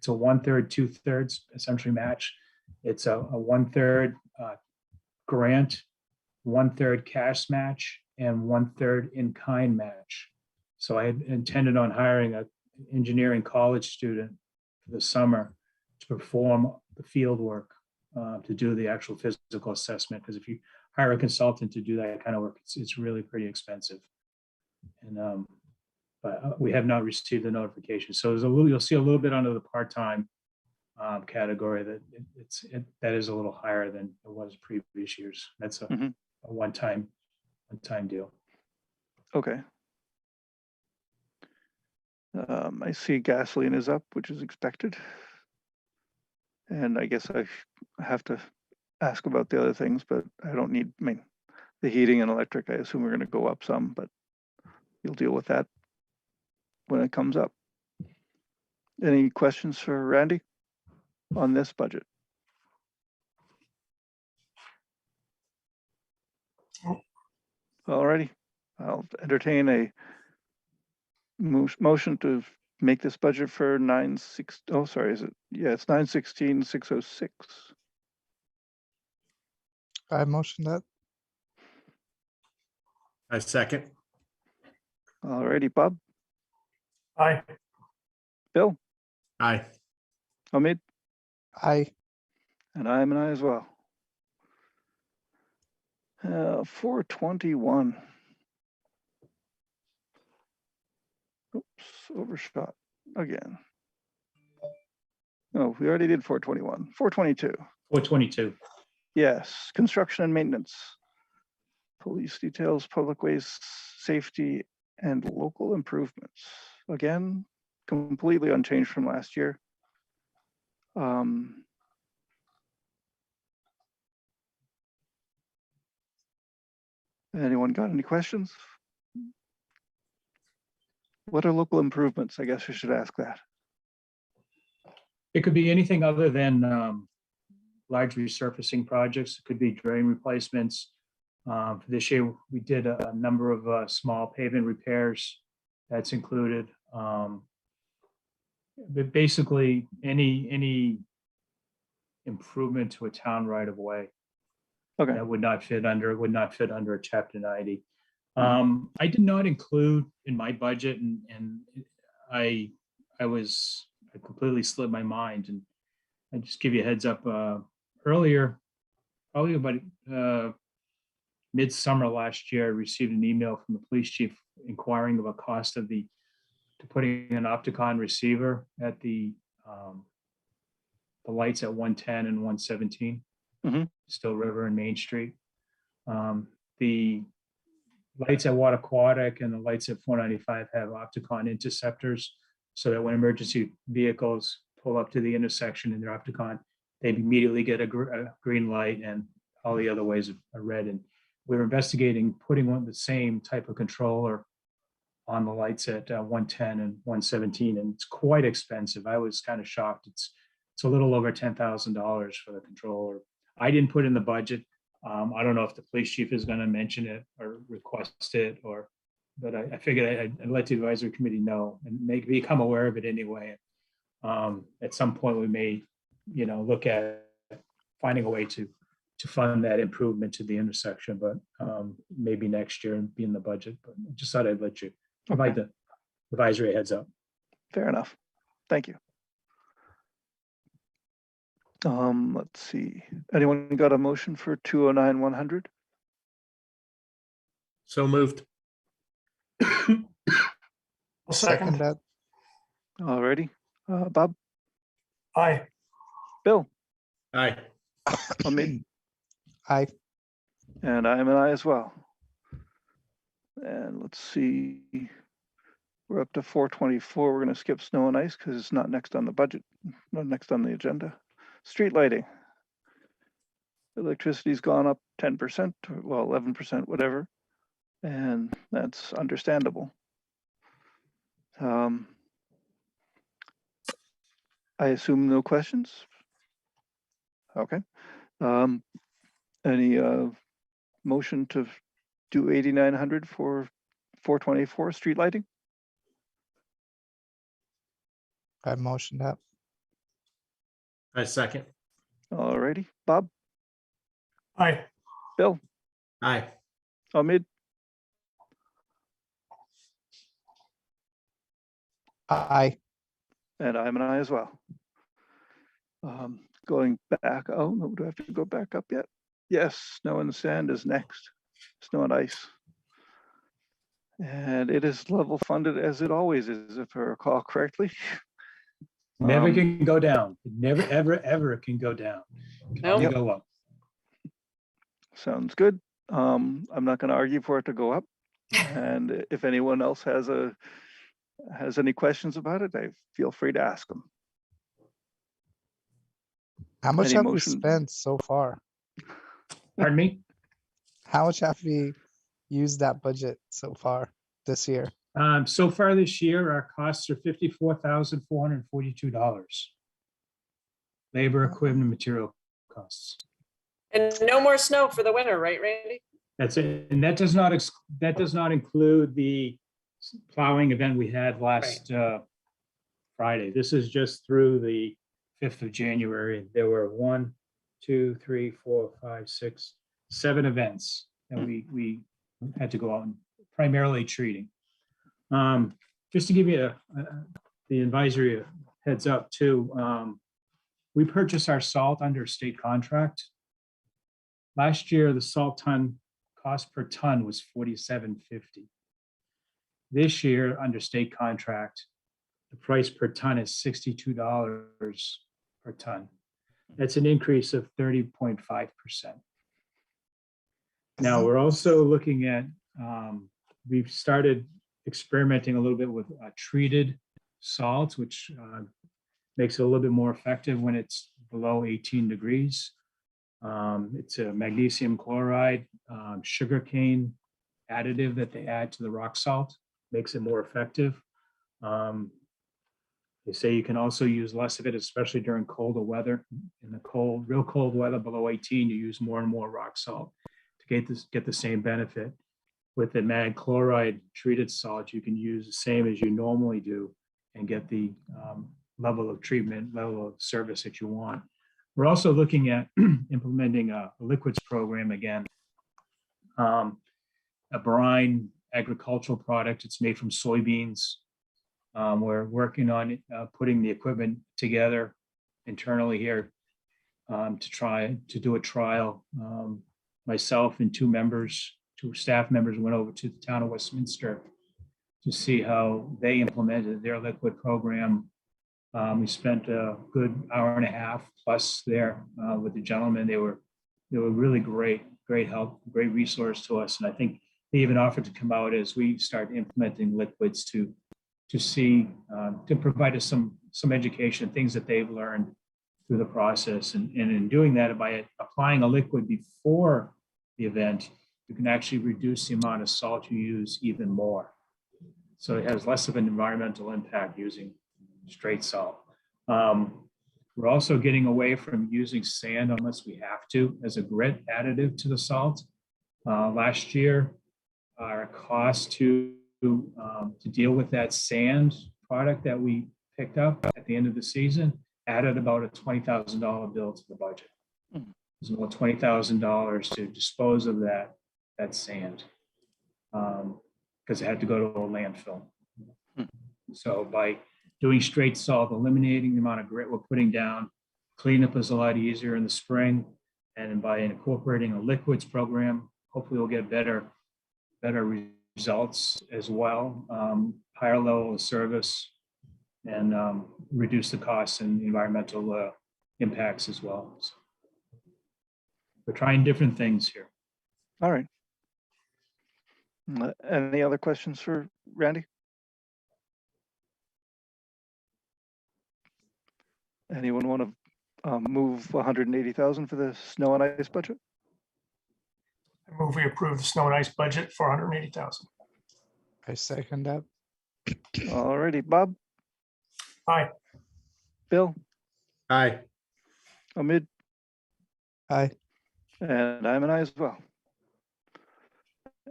1/3, 2/3 essentially match. It's a 1/3 grant, 1/3 cash match, and 1/3 in-kind match. So I had intended on hiring an engineering college student for the summer to perform the field work, to do the actual physical assessment. Because if you hire a consultant to do that kind of work, it's really pretty expensive. And but we have not received the notification. So there's you'll see a little bit under the part-time category that that is a little higher than it was previous years. That's a Mhm. one-time deal. Okay. I see gasoline is up, which is expected. And I guess I have to ask about the other things, but I don't need, I mean, the heating and electric, I assume we're gonna go up some, but you'll deal with that when it comes up. Any questions for Randy on this budget? Alrighty, I'll entertain a motion to make this budget for 9/6. Oh, sorry, is it? Yeah, it's 9/16/606. I motion that. I second. Alrighty, Bob, Aye. Bill, Aye. Hamid, Aye. and I'm an I as well. 421. Oops, overshot again. No, we already did 421. 422. 422. Yes, construction and maintenance. Police details, public ways, safety, and local improvements. Again, completely unchanged from last year. Anyone got any questions? What are local improvements? I guess I should ask that. It could be anything other than large resurfacing projects. It could be drain replacements. For this year, we did a number of small pavement repairs. That's included. But basically, any improvement to a town right of way Okay. that would not fit under a chapter 90. I did not include in my budget, and I completely slipped my mind, and I just give you a heads up. Earlier, probably about midsummer last year, I received an email from the police chief inquiring about cost of putting an Opticon receiver at the lights at 110 and 117, Mhm. Still River and Main Street. The lights at Wattaquatic and the lights at 495 have Opticon interceptors, so that when emergency vehicles pull up to the intersection in their Opticon, they immediately get a green light, and all the other ways are red. And we're investigating putting the same type of controller on the lights at 110 and 117, and it's quite expensive. I was kind of shocked. It's a little over $10,000 for the controller. I didn't put in the budget. I don't know if the police chief is going to mention it or request it, but I figured I'd let the advisory committee know and become aware of it anyway. At some point, we may, look at finding a way to fund that improvement to the intersection, but maybe next year and be in the budget. But I just thought I'd let you provide the advisory heads up. Fair enough. Thank you. Let's see. Anyone got a motion for 209-100? So moved. I'll second. that. Alrighty. Bob, Aye. Bill, Aye. me, Aye. and I am an I as well. And let's see. We're up to 424. We're going to skip snow and ice because it's not next on the budget, not next on the agenda. Street lighting. Electricity's gone up 10%, well, 11%, whatever. And that's understandable. I assume no questions? Okay. Any motion to do 8,900 for 424 street lighting? I motion that. I second. Alrighty. Bob, Aye. Bill, Aye. Omid, Aye. and I'm an I as well. Going back, oh no, do I have to go back up yet? Yes, snow and sand is next. Snow and ice. And it is level funded as it always is, if I recall correctly. Never can go down. It never, ever, ever can go down. It can only Nope. go up. Sounds good. I'm not going to argue for it to go up. And if anyone else has any questions about it, feel free to ask them. How much Any have we motion? spent so far? Pardon me? How much have we used that budget so far this year? So far this year, our costs are $54,442. Labor, equipment, material costs. And no more snow for the winter, right, Randy? That's it. And that does not include the plowing event we had last Friday. This is just through the 5th of January. There were 1, 2, 3, 4, 5, 6, 7 events that we had to go out and primarily treating. Just to give you the advisory heads up too, we purchase our salt under state contract. Last year, the salt ton cost per ton was $47.50. This year, under state contract, the price per ton is $62 per ton. That's an increase of 30.5%. Now, we're also looking at, we've started experimenting a little bit with treated salts, which makes it a little bit more effective when it's below 18 degrees. It's a magnesium chloride, sugarcane additive that they add to the rock salt, makes it more effective. They say you can also use less of it, especially during colder weather. In the cold, real cold weather below 18, you use more and more rock salt to get the same benefit. With the mag chloride treated salt, you can use the same as you normally do and get the level of treatment, level of service that you want. We're also looking at implementing a liquids program again. A brine agricultural product. It's made from soybeans. We're working on putting the equipment together internally here to try to do a trial. Myself and two staff members went over to the town of Westminster to see how they implemented their liquid program. We spent a good hour and a half plus there with the gentlemen. They were really great help, great resource to us. And I think they even offered to come out as we start implementing liquids to see, to provide us some education, things that they've learned through the process. And in doing that, by applying a liquid before the event, you can actually reduce the amount of salt you use even more. So it has less of an environmental impact using straight salt. We're also getting away from using sand unless we have to as a grit additive to the salt. Last year, our cost to deal with that sand product that we picked up at the end of the season added about a $20,000 bill to the budget. It was about $20,000 to dispose of that sand because it had to go to a landfill. So by doing straight salt, eliminating the amount of grit we're putting down, Cleanup is a lot easier in the spring, and by incorporating a liquids program, hopefully we'll get better results as well, higher level of service, and reduce the costs and environmental impacts as well. So we're trying different things here. All right. Any other questions for Randy? Anyone want to move 180,000 for the snow and ice budget? I move we approve the snow and ice budget for 180,000. I second that. All righty, Bob, Aye. Bill, Aye. Omid, Aye. and I'm an aye as well.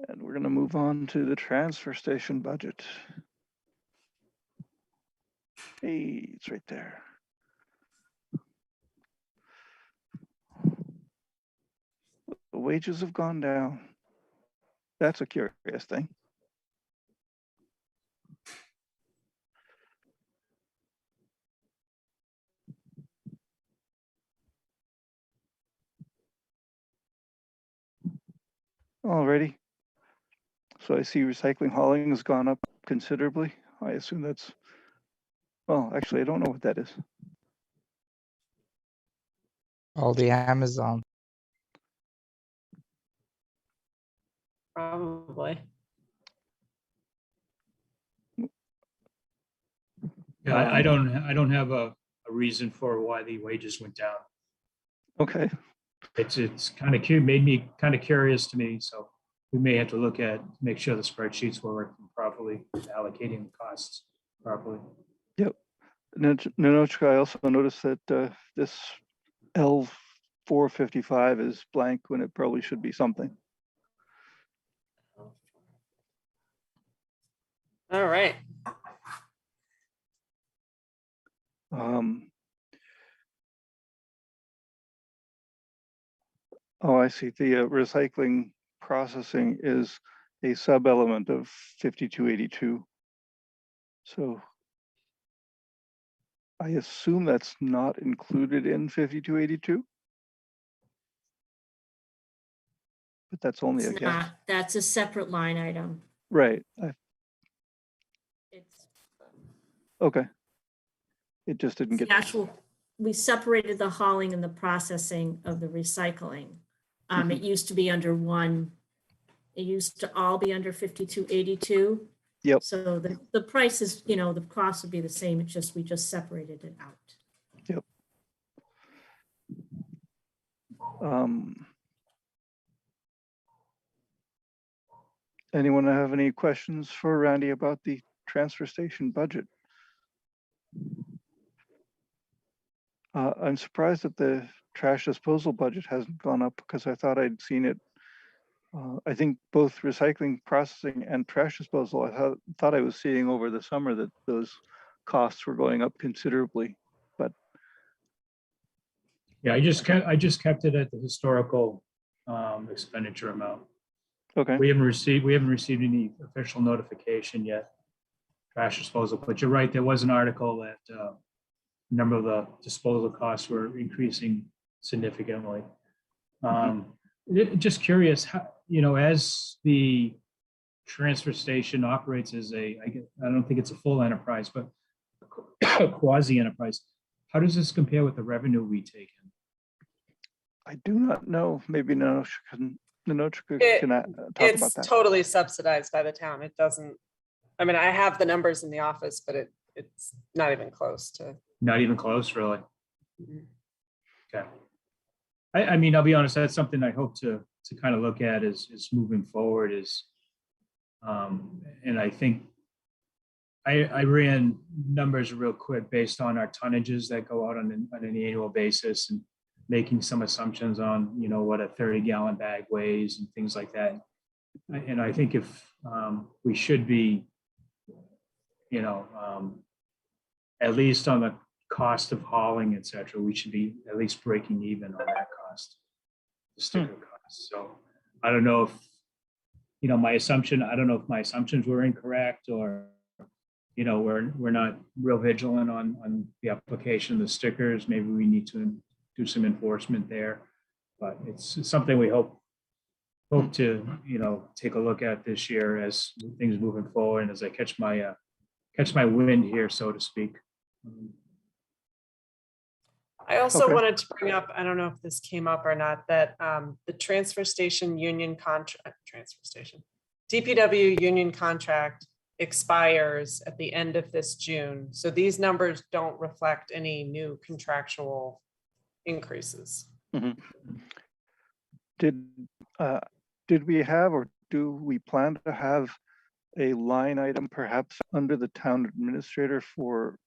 And we're going to move on to the transfer station budget. Hey, it's right there. The wages have gone down. That's a curious thing. Alrighty. So I see recycling hauling has gone up considerably. I assume that's, well, actually, I don't know what that is. All the Amazon. Probably. Yeah, I don't have a reason for why the wages went down. Okay, It's kind of cute, made me kind of curious to me. So we may have to look at, make sure the spreadsheets were working properly, allocating the costs properly. Ninochka, I also noticed that this L455 is blank when it probably should be something. All right. Oh, I see. The recycling processing is a sub-element of 5282. So I assume that's not included in 5282. But that's only a It's guess. not. That's a separate line item. Right. It's Okay. It just didn't the get. actual, we separated the hauling and the processing of the recycling. It used to be under one, it used to all be under 5282. Yep. So the price is, you know, the cost would be the same. It's just, we just separated it out. Yep. Anyone have any questions for Randy about the transfer station budget? I'm surprised that the trash disposal budget hasn't gone up because I thought I'd seen it. I think both recycling, processing, and trash disposal, I thought I was seeing over the summer that those costs were going up considerably, but. Yeah, I just kept it at the historical expenditure amount. Okay. We haven't received any official notification yet. Trash disposal, but you're right. There was an article that a number of the disposal costs were increasing significantly. Just curious, how, you know, as the transfer station operates as I don't think it's a full enterprise, but a quasi enterprise. How does this compare with the revenue we take in? I do not know. Maybe Ninochka can talk about It's that. totally subsidized by the town. It doesn't, I mean, I have the numbers in the office, but it's not even close to. Not even close, really. Mhm. Okay. I mean, I'll be honest, that's something I hope to kind of look at is moving forward is, and I think I ran numbers real quick based on our tonnages that go out on an annual basis and making some assumptions on, you know, what a 30-gallon bag weighs and things like that. And I think if we should be, you know, at least on the cost of hauling, et cetera, we should be at least breaking even on that cost, the sticker cost. So I don't know if, you know, I don't know if my assumptions were incorrect or we're not real vigilant on the application of the stickers. Maybe we need to do some enforcement there. But it's something we hope to, take a look at this year as things moving forward and as I catch my wind here, so to speak. I also Okay. wanted to bring up, I don't know if this came up or not, that the transfer station DPW union contract expires at the end of this June. So these numbers don't reflect any new contractual increases. Mhm. Did we have, or do we plan to have a line item perhaps under the town administrator for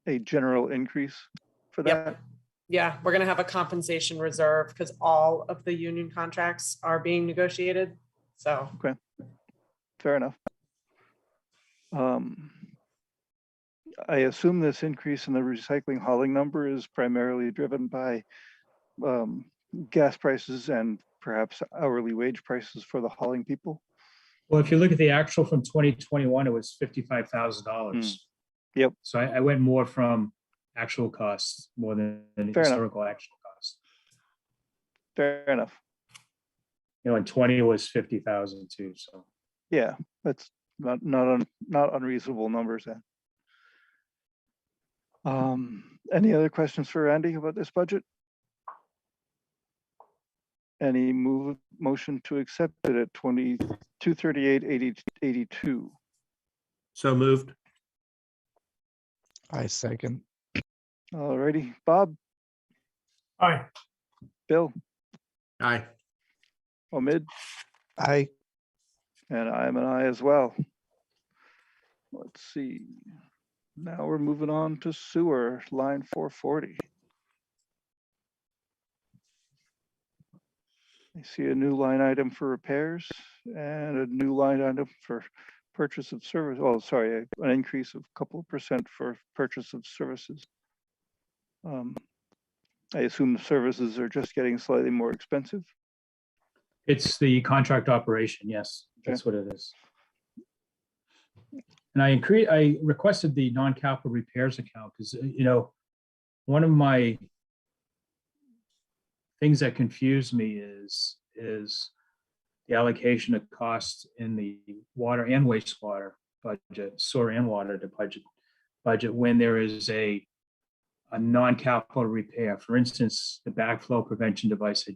a general increase for that? Yep. Yeah, we're gonna have a compensation reserve because all of the union contracts are being negotiated. So Fair enough. I assume this increase in the recycling hauling number is primarily driven by gas prices and perhaps hourly wage prices for the hauling people. Well, if you look at the actual from 2021, it was $55,000. Yep. So I went more from actual costs more than Fair historical actual costs. Fair enough. And 20 was 50,000 too. So Yeah, that's not unreasonable numbers then. Any other questions for Randy about this budget? Any motion to accept it at 238,8082? So moved. I second. Alrighty, Bob, Aye. Bill, Aye. Omid, I and I'm an I as well. Let's see. Now we're moving on to sewer, line 440. I see a new line item for repairs and a new line item for purchase of service. Oh, sorry, an increase of a couple of percent for purchase of services. I assume the services are just getting slightly more expensive. it's the contract operation. Yes, that's what it is. And I requested the non-capital repairs account because, one of my things that confused me is the allocation of costs in the water and wastewater budget, sewer and water budget when there is a non-capital repair. For instance, the backflow prevention device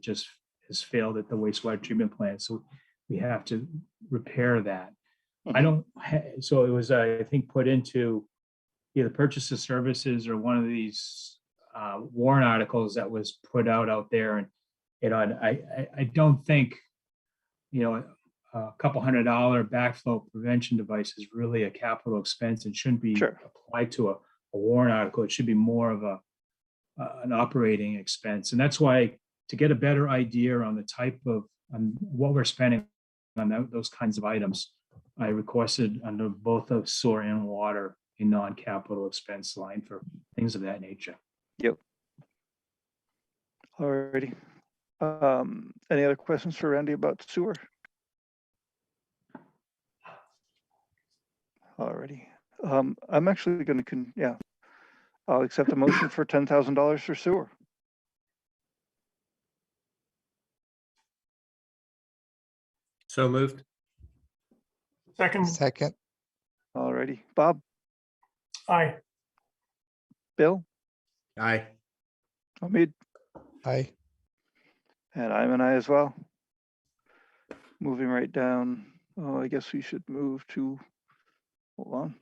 has failed at the wastewater treatment plant, so we have to repair that. So it was, I think, put into either purchase of services or one of these warrant articles that was put out there. And, I don't think, a couple $100 backflow prevention device is really a capital expense and shouldn't be applied to a warrant article. It should be more of an operating expense. And that's why, to get a better idea on the type of, on what we're spending on those kinds of items, I requested under both of sewer and water a non-capital expense line for things of that nature. Yep. Alrighty. Any other questions for Randy about sewer? Alrighty. I'm actually going to, I'll accept a motion for $10,000 for sewer. So moved. Second. Alrighty, Bob, Aye. Bill, Aye. Omid, I and I'm an I as well. Moving right down. Oh, I guess we should move to, hold on,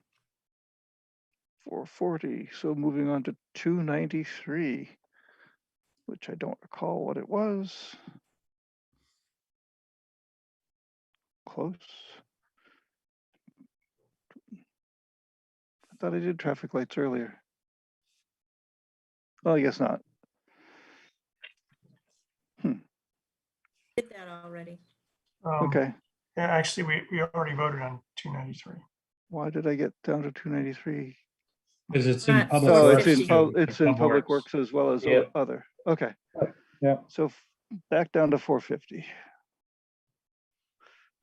440. So moving on to 293, which I don't recall what it was. Close. I thought I did traffic lights earlier. Oh, I guess not. Did that already. Okay. Yeah, actually, we already voted on 293. Why did I get down to 293? Because it's in Right. public. Oh, works it's in too. it's in public works as well as Yeah. other. Okay. Yeah. So back down to 450.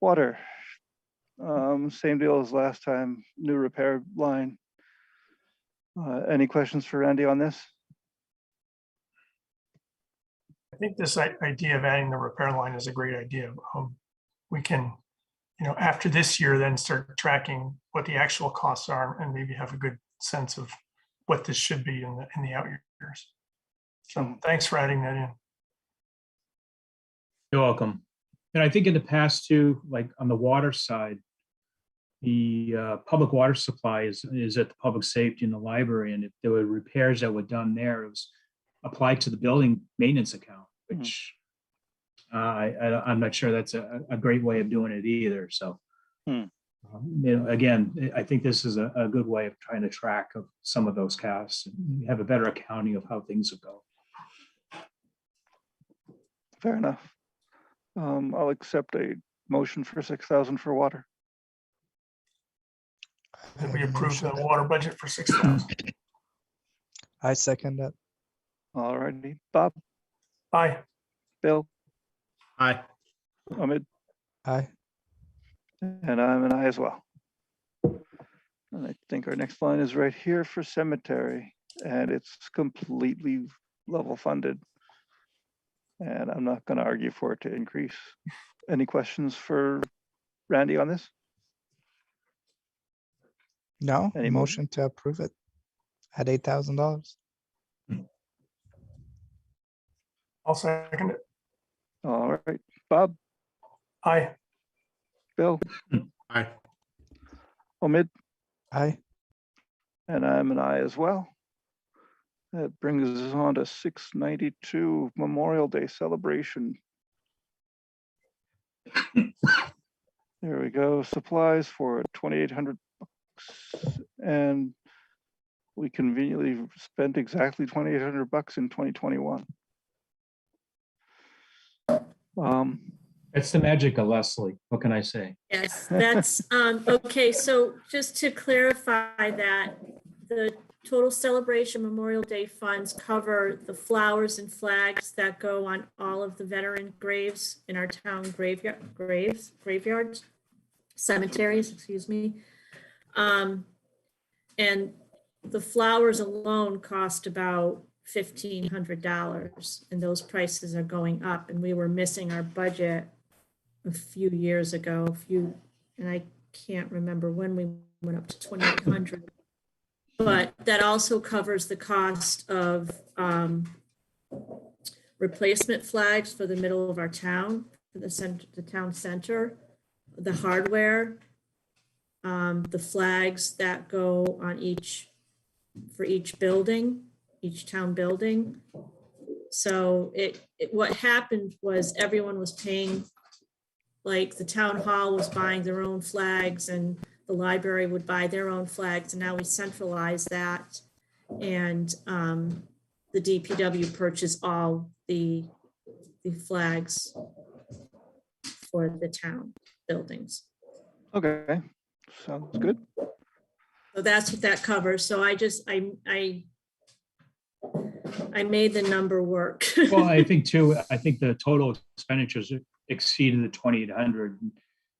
Water. Same deal as last time, new repair line. Any questions for Randy on this? I think this idea of adding the repair line is a great idea. We can, after this year, then start tracking what the actual costs are and maybe have a good sense of what this should be in the out years. So thanks for adding that in. You're welcome. And I think in the past too, like on the water side, the public water supply is at the public safety in the library. And if there were repairs that were done there, it was applied to the building maintenance account, which I'm not sure that's a great way of doing it either. So, again, I think this is a good way of trying to track of some of those costs and have a better accounting of how things will go. Fair enough. I'll accept a motion for 6,000 for water. That we approve the water budget for 6,000. I second that. All righty, Bob, Aye. Bill, Aye. Ahmed, Aye. and I'm an aye as well. And I think our next line is right here for cemetery, and it's completely level funded. And I'm not going to argue for it to increase. Any questions for Randy on this? No, Any motion to approve it at $8,000. I'll second it. All right, Bob, Aye. Bill, Aye. Omid, Aye. and I'm an aye as well. That brings us on to 692 Memorial Day celebration. There we go. Supplies for 2,800 bucks, and we conveniently spent exactly 2,800 bucks in 2021. It's the magic of Leslie. What can I say? Yes, that's, okay, so just to clarify that, the total celebration Memorial Day funds cover the flowers and flags that go on all of the veteran graves in our town graveyards, cemeteries, excuse me. And the flowers alone cost about $1,500, and those prices are going up, and we were missing our budget a few years ago, and I can't remember when we went up to 2,800. But that also covers the cost of replacement flags for the middle of our town, for the town center, the hardware, the flags that go on for each building, each town building. So what happened was everyone was paying, like the town hall was buying their own flags and the library would buy their own flags, and now we centralize that. And the DPW purchased all the flags for the town buildings. Okay, sounds good. So that's what that covers. So I made the number work. Well, I think the total expenditures exceeded the 2,800.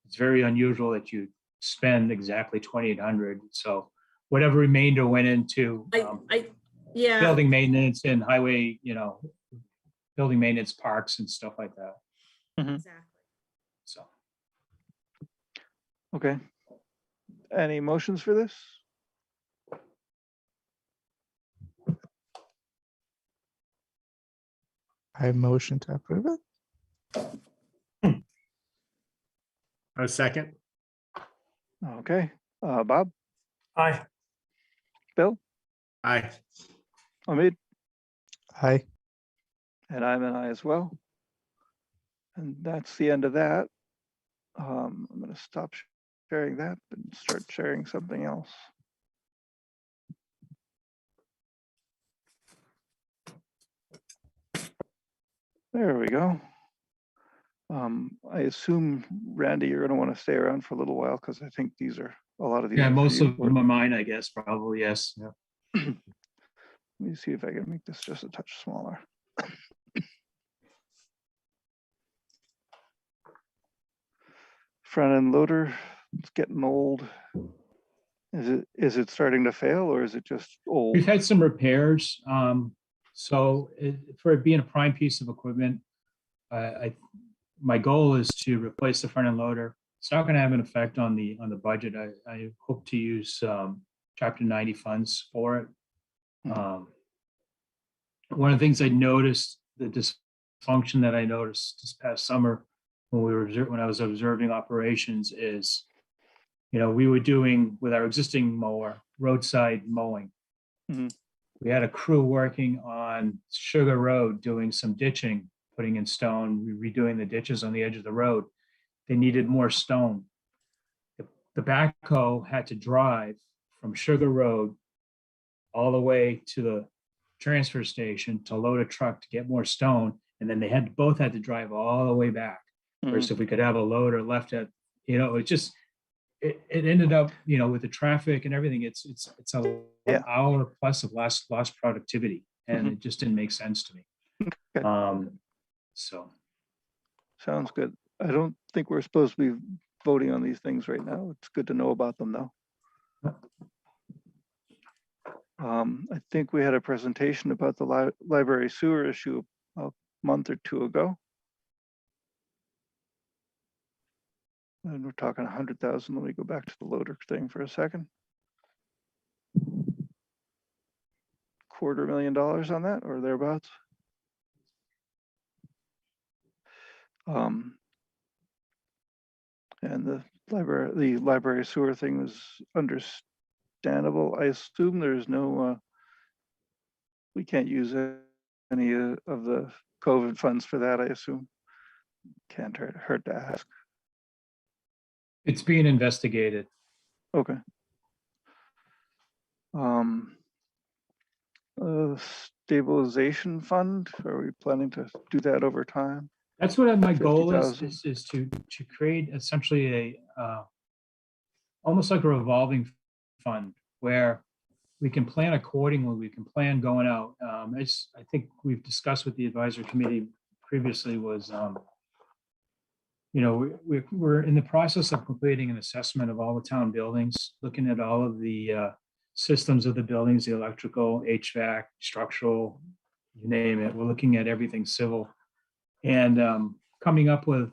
It's very unusual that you spend exactly 2,800. So whatever remainder went into yeah, building maintenance and highway, building maintenance, parks and stuff like that. exactly. So Okay. Any motions for this? I motion to approve it. A second. Okay, Bob, Aye. Bill, Aye. Omid, Aye. and I'm an aye as well. And that's the end of that. I'm going to stop sharing that and start sharing something else. There we go. I assume, Randy, you're going to want to stay around for a little while because I think these are a lot of these. yeah, are for most you. of them are mine, I guess, probably, yes. Yeah. Let me see if I can make this just a touch smaller. Front end loader It's getting old. Is it starting to fail, or is it just old? We've had some repairs. For it being a prime piece of equipment, my goal is to replace the front end loader. It's not going to have an effect on the budget. I hope to use Chapter 90 funds for it. One of the things I noticed, the dysfunction that I noticed this past summer when I was observing operations is, we were doing with our existing mower, roadside mowing. Mhm. We had a crew working on Sugar Road, doing some ditching, putting in stone, redoing the ditches on the edge of the road. They needed more stone. The backhoe had to drive from Sugar Road all the way to the transfer station to load a truck to get more stone. And then they both had to drive all the way back. Whereas if we could have a loader left at, it ended up, with the traffic and everything, it's an hour plus of lost productivity. And it just didn't make sense to me. Okay. So. Sounds good. I don't think we're supposed to be voting on these things right now. It's good to know about them though. I think we had a presentation about the library sewer issue a month or two ago. And we're talking 100,000. Let me go back to the loader thing for a second. $250,000 on that or thereabouts. And the library sewer thing was understandable. I assume there's no, we can't use any of the COVID funds for that, I assume. Can't hurt to ask. It's being investigated. Okay. Stabilization fund, are we planning to do that over time? That's what my goal 50,000. is to create essentially almost like a revolving fund where we can plan accordingly. We can plan going out. I think we've discussed with the advisory committee previously was, we're in the process of completing an assessment of all the town buildings, looking at all of the systems of the buildings, the electrical, HVAC, structural, you name it. We're looking at everything civil and coming up with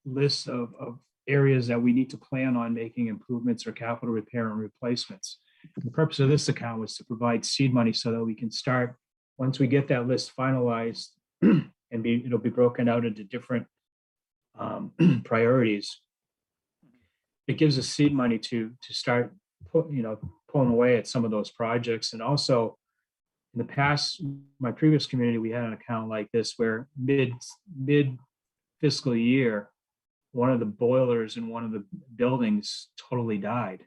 lists of areas that we need to plan on making improvements or capital repair and replacements. The purpose of this account was to provide seed money so that we can start, once we get that list finalized, and it'll be broken out into different priorities. It gives us seed money to start pulling away at some of those projects. And also in the past, my previous community, we had an account like this where mid fiscal year, one of the boilers in one of the buildings totally died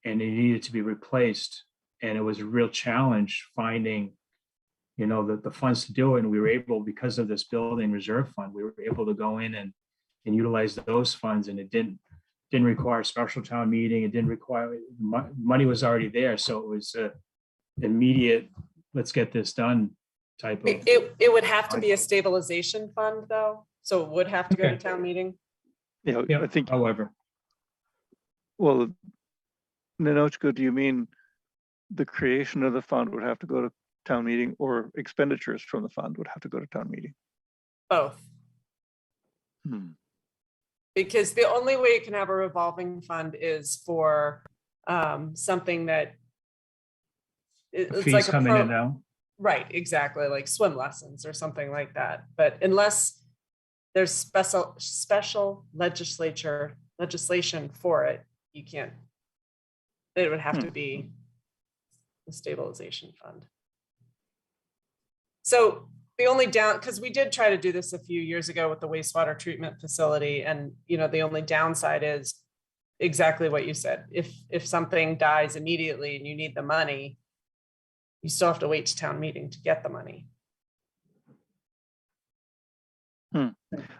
and it needed to be replaced. And it was a real challenge finding, the funds to do it. And we were able, because of this building reserve fund, we were able to go in and utilize those funds. And it didn't require a special town meeting. It didn't require, money was already there. So it was immediate, let's get this done type of. It would have to be a stabilization fund though. So it would have to go to town meeting. Yeah, I think, however. Well, Ninochka, do you mean the creation of the fund would have to go to town meeting, or expenditures from the fund would have to go to town meeting? Both. Because the only way you can have a revolving fund is for something that it's fees like come in and out. Right, exactly, like swim lessons or something like that. But unless there's special legislation for it, you can't. It would have to be the stabilization fund. So the only because we did try to do this a few years ago with the wastewater treatment facility, and the only downside is exactly what you said. If something dies immediately and you need the money, you still have to wait to town meeting to get the money.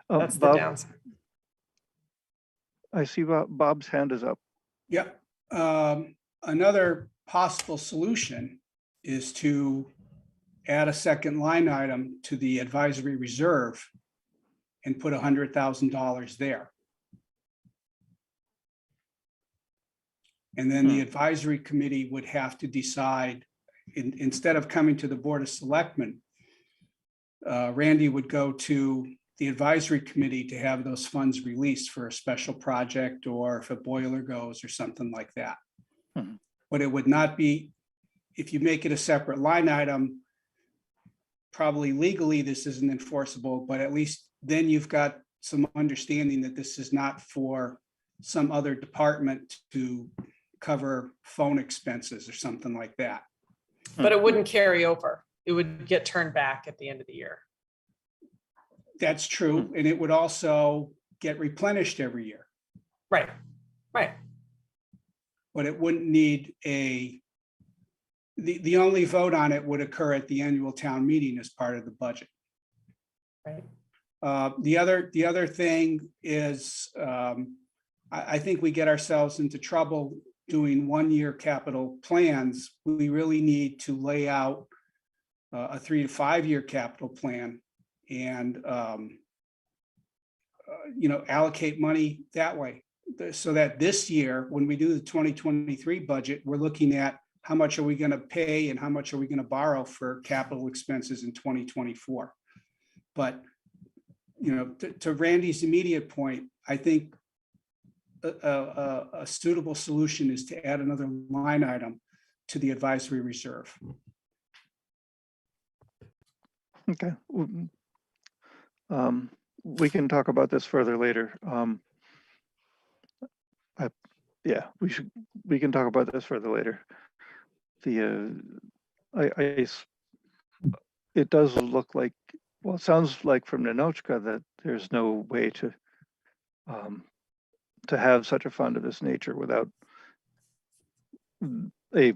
That's the Bob, downside. I see Bob's hand is up. Yep. Another possible solution is to add a second line item to the advisory reserve and put $100,000 there. And then the advisory committee would have to decide, instead of coming to the Board of Selectmen, Randy would go to the advisory committee to have those funds released for a special project, or if a boiler goes or something like that. Mhm. But it would not be, if you make it a separate line item, probably legally this isn't enforceable, but at least then you've got some understanding that this is not for some other department to cover phone expenses or something like that. But it wouldn't carry over. It would get turned back at the end of the year. That's true. And it would also get replenished every year, Right, right. but it wouldn't need the only vote on it would occur at the annual town meeting as part of the budget. Right. The other thing is, I think we get ourselves into trouble doing one-year capital plans. We really need to lay out a 3 to 5 year capital plan and allocate money that way. So that this year, when we do the 2023 budget, we're looking at how much are we going to pay and how much are we going to borrow for capital expenses in 2024. But to Randy's immediate point, I think a suitable solution is to add another line item to the advisory reserve. Okay. We can talk about this further later. We can talk about this further later. It does look like, well, it sounds like from Ninochka that there's no way to have such a fund of this nature without a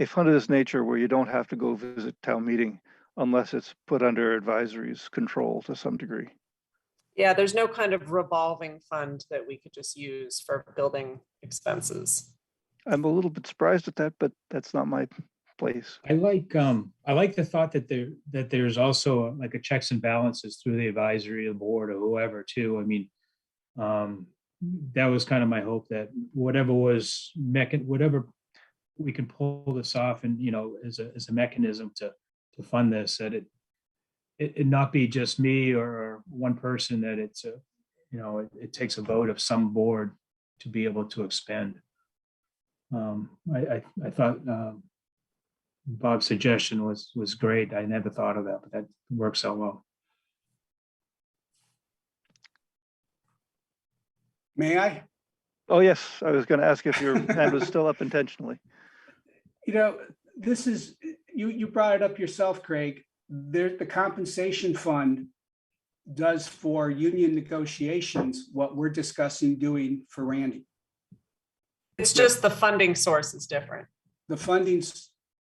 fund of this nature where you don't have to go visit town meeting unless it's put under advisory's control to some degree. Yeah, there's no kind of revolving fund that we could just use for building expenses. I'm a little bit surprised at that, but that's not my place. I like the thought that there's also like a checks and balances through the advisory board or whoever too. I mean, that was kind of my hope, that whatever we can pull this off and, as a mechanism to fund this, that it not be just me or one person, that it's it takes a vote of some board to be able to expend. I thought Bob's suggestion was great. I never thought of that, but that works out well. May I? Oh, yes. I was going to ask if your hand was still up intentionally. This is, you brought it up yourself, Craig. The compensation fund does for union negotiations what we're discussing doing for Randy. It's just the funding source is different. The funding's,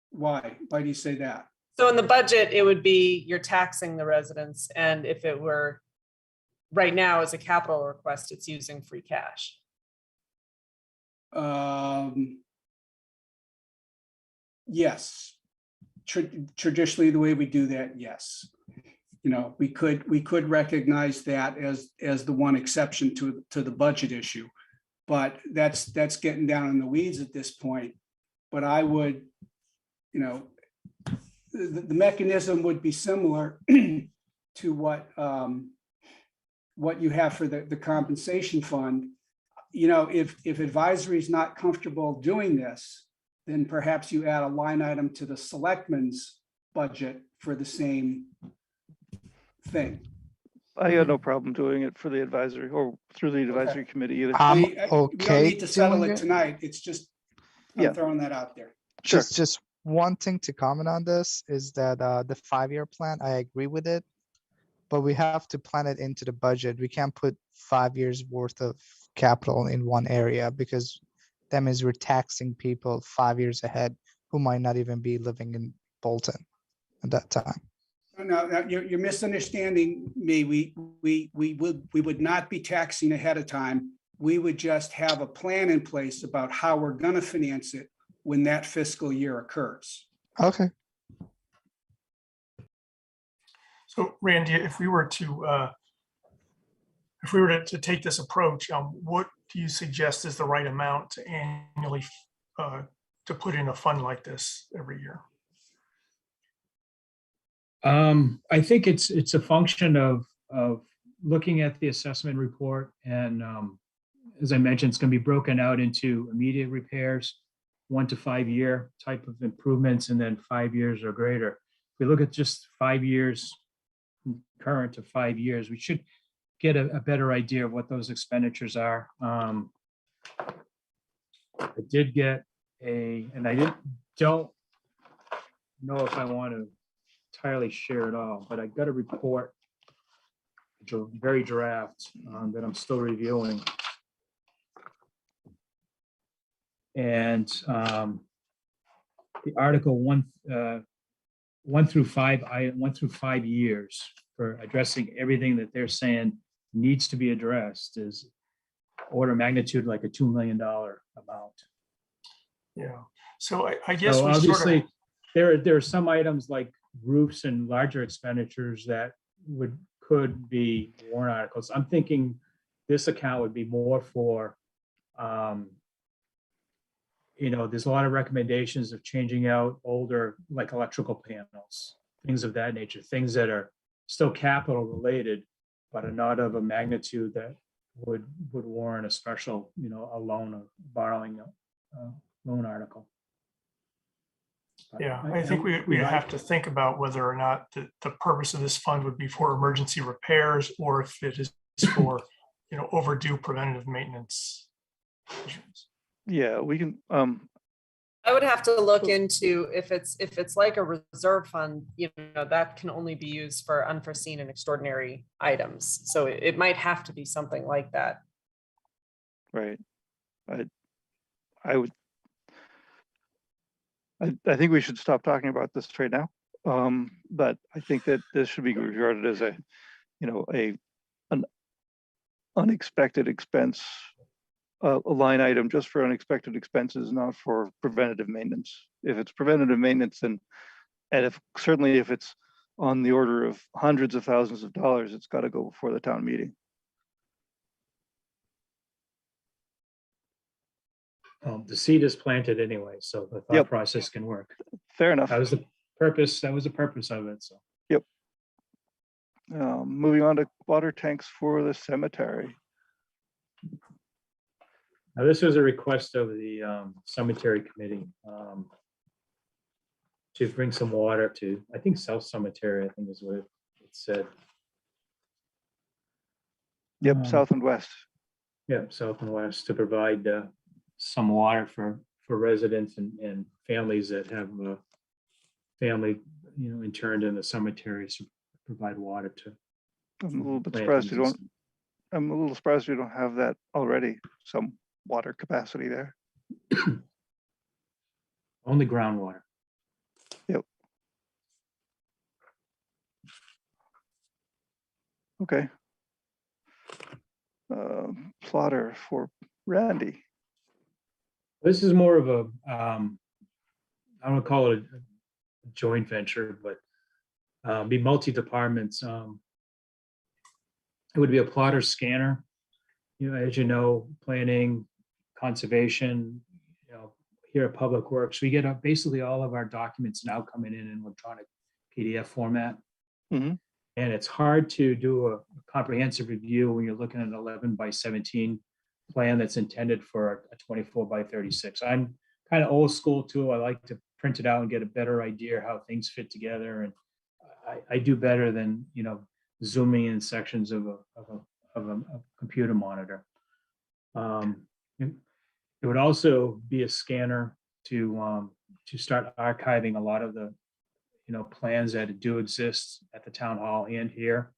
why? Why do you say that? So in the budget, it would be you're taxing the residents. And if it were right now as a capital request, it's using free cash. Yes. Traditionally, the way we do that, yes. We could recognize that as the one exception to the budget issue, but that's getting down in the weeds at this point. But I would, the mechanism would be similar to what you have for the compensation fund. If advisory is not comfortable doing this, then perhaps you add a line item to the selectmen's budget for the same thing. I got no problem doing it for the advisory or through the advisory committee either. We don't need to settle it tonight. It's just, I'm throwing that out there. Just one thing to comment on this is that the 5-year plan, I agree with it, but we have to plan it into the budget. We can't put 5 years worth of capital in one area, because that means we're taxing people 5 years ahead who might not even be living in Bolton at that time. No, you're misunderstanding me. We would not be taxing ahead of time. We would just have a plan in place about how we're going to finance it when that fiscal year occurs. Okay. So Randy, if we were to if we were to take this approach, what do you suggest is the right amount to annually to put in a fund like this every year? I think it's a function of looking at the assessment report, and as I mentioned, it's going to be broken out into immediate repairs, 1 to 5 year type of improvements, and then 5 years or greater. If we look at just 5 years, current to 5 years, we should get a better idea of what those expenditures are. I did get and I don't know if I want to entirely share it all, but I got a report, very draft, that I'm still reviewing. And the article 1 through 5, 1 through 5 years for addressing everything that they're saying needs to be addressed is order of magnitude like a $2 million amount. Yeah. So I guess So we obviously there are some items like roofs and larger expenditures that could be warrant articles. I'm thinking this account would be more for, there's a lot of recommendations of changing out older, like electrical panels, things of that nature, things that are still capital related, but are not of a magnitude that would warrant a special, a loan or borrowing a loan article. Yeah, I think we have to think about whether or not the purpose of this fund would be for emergency repairs, or if it is for, overdue preventative maintenance. Yeah, we can, I would have to look into if it's like a reserve fund, that can only be used for unforeseen and extraordinary items. So it might have to be something like that. right. I think we should stop talking about this right now. But I think that this should be regarded as an unexpected expense, a line item just for unexpected expenses, not for preventative maintenance. If it's preventative maintenance, and certainly if it's on the order of hundreds of thousands of dollars, it's got to go before the town meeting. The seed is planted anyway, so the thought process can work. Fair enough. That was the purpose. That was the purpose of it. So. Yep. Moving on to water tanks for the cemetery. Now, this was a request of the cemetery committee to bring some water to, I think, South Cemetery, I think is what it said. Yep, south and west. Yep, south and west, to provide some water for residents and families that have family, interned in the cemeteries, to provide water to. I'm a little bit surprised you don't. I'm a little surprised you don't have that already. Some water capacity there. Only groundwater. Yep. Okay. Plotter for Randy. This is more of a, I don't want to call it a joint venture, but be multi-departments. It would be a plotter scanner. As you know, planning, conservation, here at Public Works, we get basically all of our documents now coming in electronic PDF format. Mm-hmm. And it's hard to do a comprehensive review when you're looking at an 11 by 17 plan that's intended for a 24 by 36. I'm kind of old school too. I like to print it out and get a better idea how things fit together. And I do better than, zooming in sections of a computer monitor. It would also be a scanner to start archiving a lot of the plans that do exist at the town hall and here.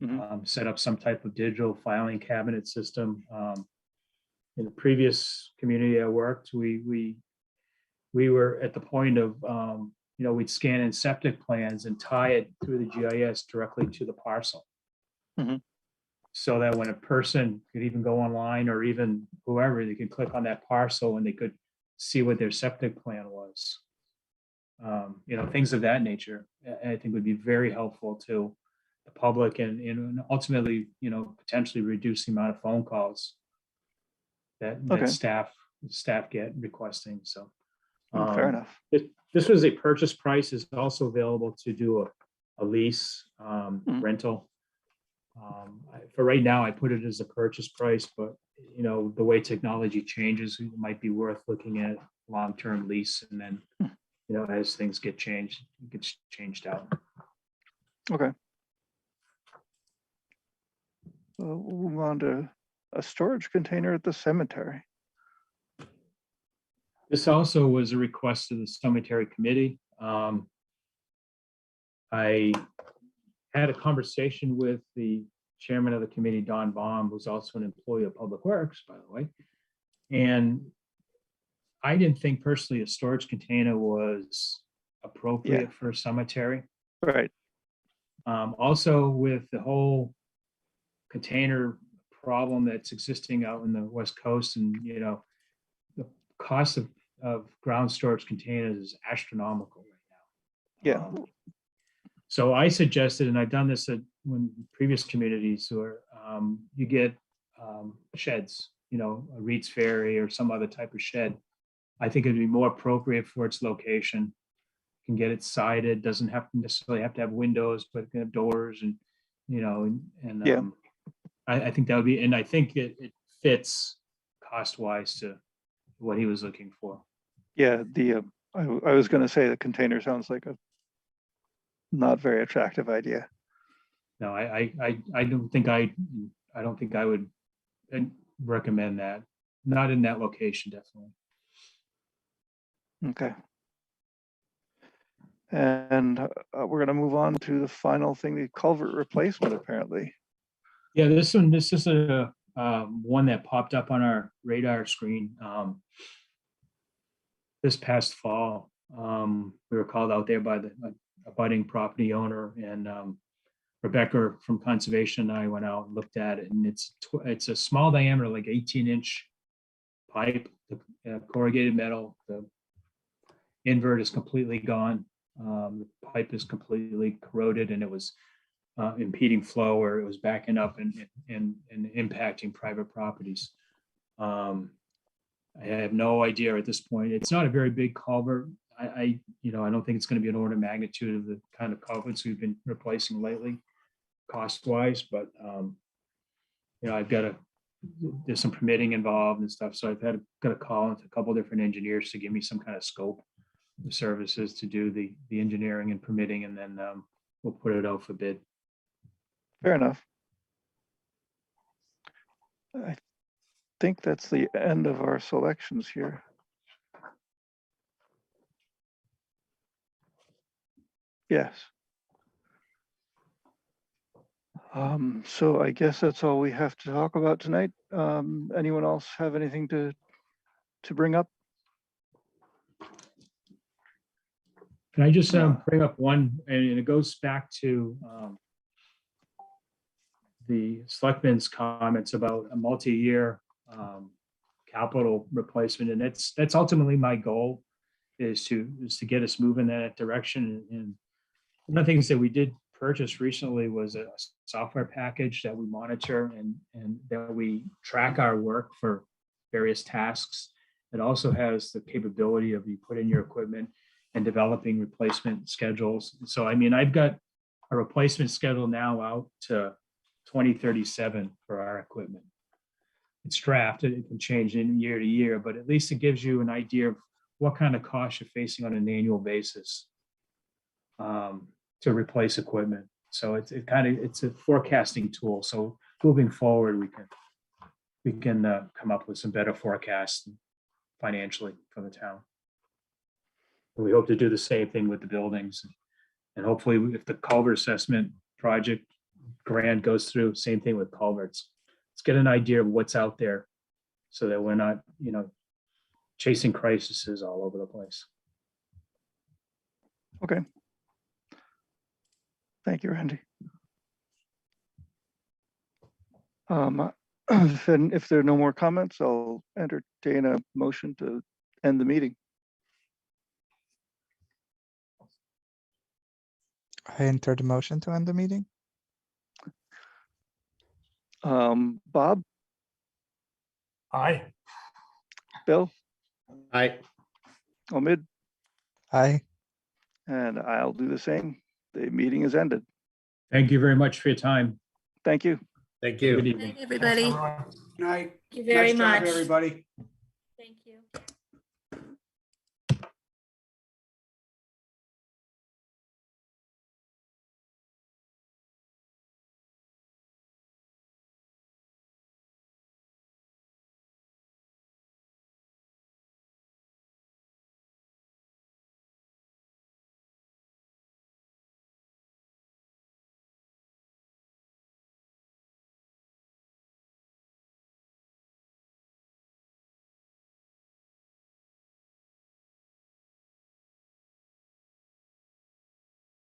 Mm-hmm. Set up some type of digital filing cabinet system. In the previous community I worked, we were at the point of we'd scan in septic plans and tie it through the GIS directly to the parcel. Mm-hmm. So that when a person could even go online, or even whoever, they could click on that parcel and they could see what their septic plan was. Things of that nature, I think would be very helpful to the public and ultimately, potentially reduce the amount of phone calls that Okay. staff get requesting. So Fair enough. this was a purchase price. Is also available to do a lease rental. For right now, I put it as a purchase price, but the way technology changes, it might be worth looking at long-term lease, and then as things get changed, it gets changed out. Okay. We'll move on to a storage container at the cemetery. This also was a request of the cemetery committee. I had a conversation with the chairman of the committee, Don Baum, who's also an employee of Public Works, by the way. And I didn't think personally a storage container was appropriate for a cemetery. Right. Also with the whole container problem that's existing out in the West Coast, and the cost of ground storage containers is astronomical right now. Yeah. So I suggested, and I've done this at when previous communities where you get sheds, a Reed's Ferry or some other type of shed. I think it'd be more appropriate for its location. Can get it sided, doesn't necessarily have to have windows, but it can have doors and Yeah. I think that would be, and I think it fits cost wise to what he was looking for. Yeah. I was going to say the container sounds like a not very attractive idea. No, I don't think I would recommend that. Not in that location, definitely. Okay. And we're going to move on to the final thing, the culvert replacement, apparently. Yeah, this is a one that popped up on our radar screen this past fall. We were called out there by the abutting property owner, and Rebecca from Conservation and I went out and looked at it, and it's a small diameter, like 18-inch pipe, corrugated metal. The invert is completely gone. The pipe is completely corroded, and it was impeding flow, or it was backing up and impacting private properties. I have no idea at this point. It's not a very big culvert. I don't think it's going to be an order of magnitude of the kind of culverts we've been replacing lately, cost wise. But there's some permitting involved and stuff. So I've got a call into a couple of different engineers to give me some kind of scope of services to do the engineering and permitting, and then we'll put it out for bid. Fair enough. I think that's the end of our selections here. Yes. So I guess that's all we have to talk about tonight. Anyone else have anything to bring up? Can I just bring up one, and it goes back to the selectmen's comments about a multi-year capital replacement, and that's ultimately my goal, is to get us moving in that direction. And one of the things that we did purchase recently was a software package that we monitor and that we track our work for various tasks. It also has the capability of you put in your equipment and developing replacement schedules. So, I mean, I've got a replacement schedule now out to 2037 for our equipment. It's drafted, it can change in year to year, but at least it gives you an idea of what kind of costs you're facing on an annual basis to replace equipment. So it's a forecasting tool. So moving forward, we can come up with some better forecasts financially for the town. And we hope to do the same thing with the buildings, and hopefully, if the culvert assessment project grant goes through, same thing with culverts. Let's get an idea of what's out there, so that we're not, chasing crises all over the place. Okay. Thank you, Randy. If there are no more comments, I'll entertain a motion to end the meeting. I entered the motion to end the meeting. Bob, Aye. Bill, I, Omid, Aye. and I'll do the same. The meeting is ended. Thank you very much for your time. Thank you. thank Good you. evening. Night, everybody. Everyone. Night. Thank you very Nice job, much. everybody.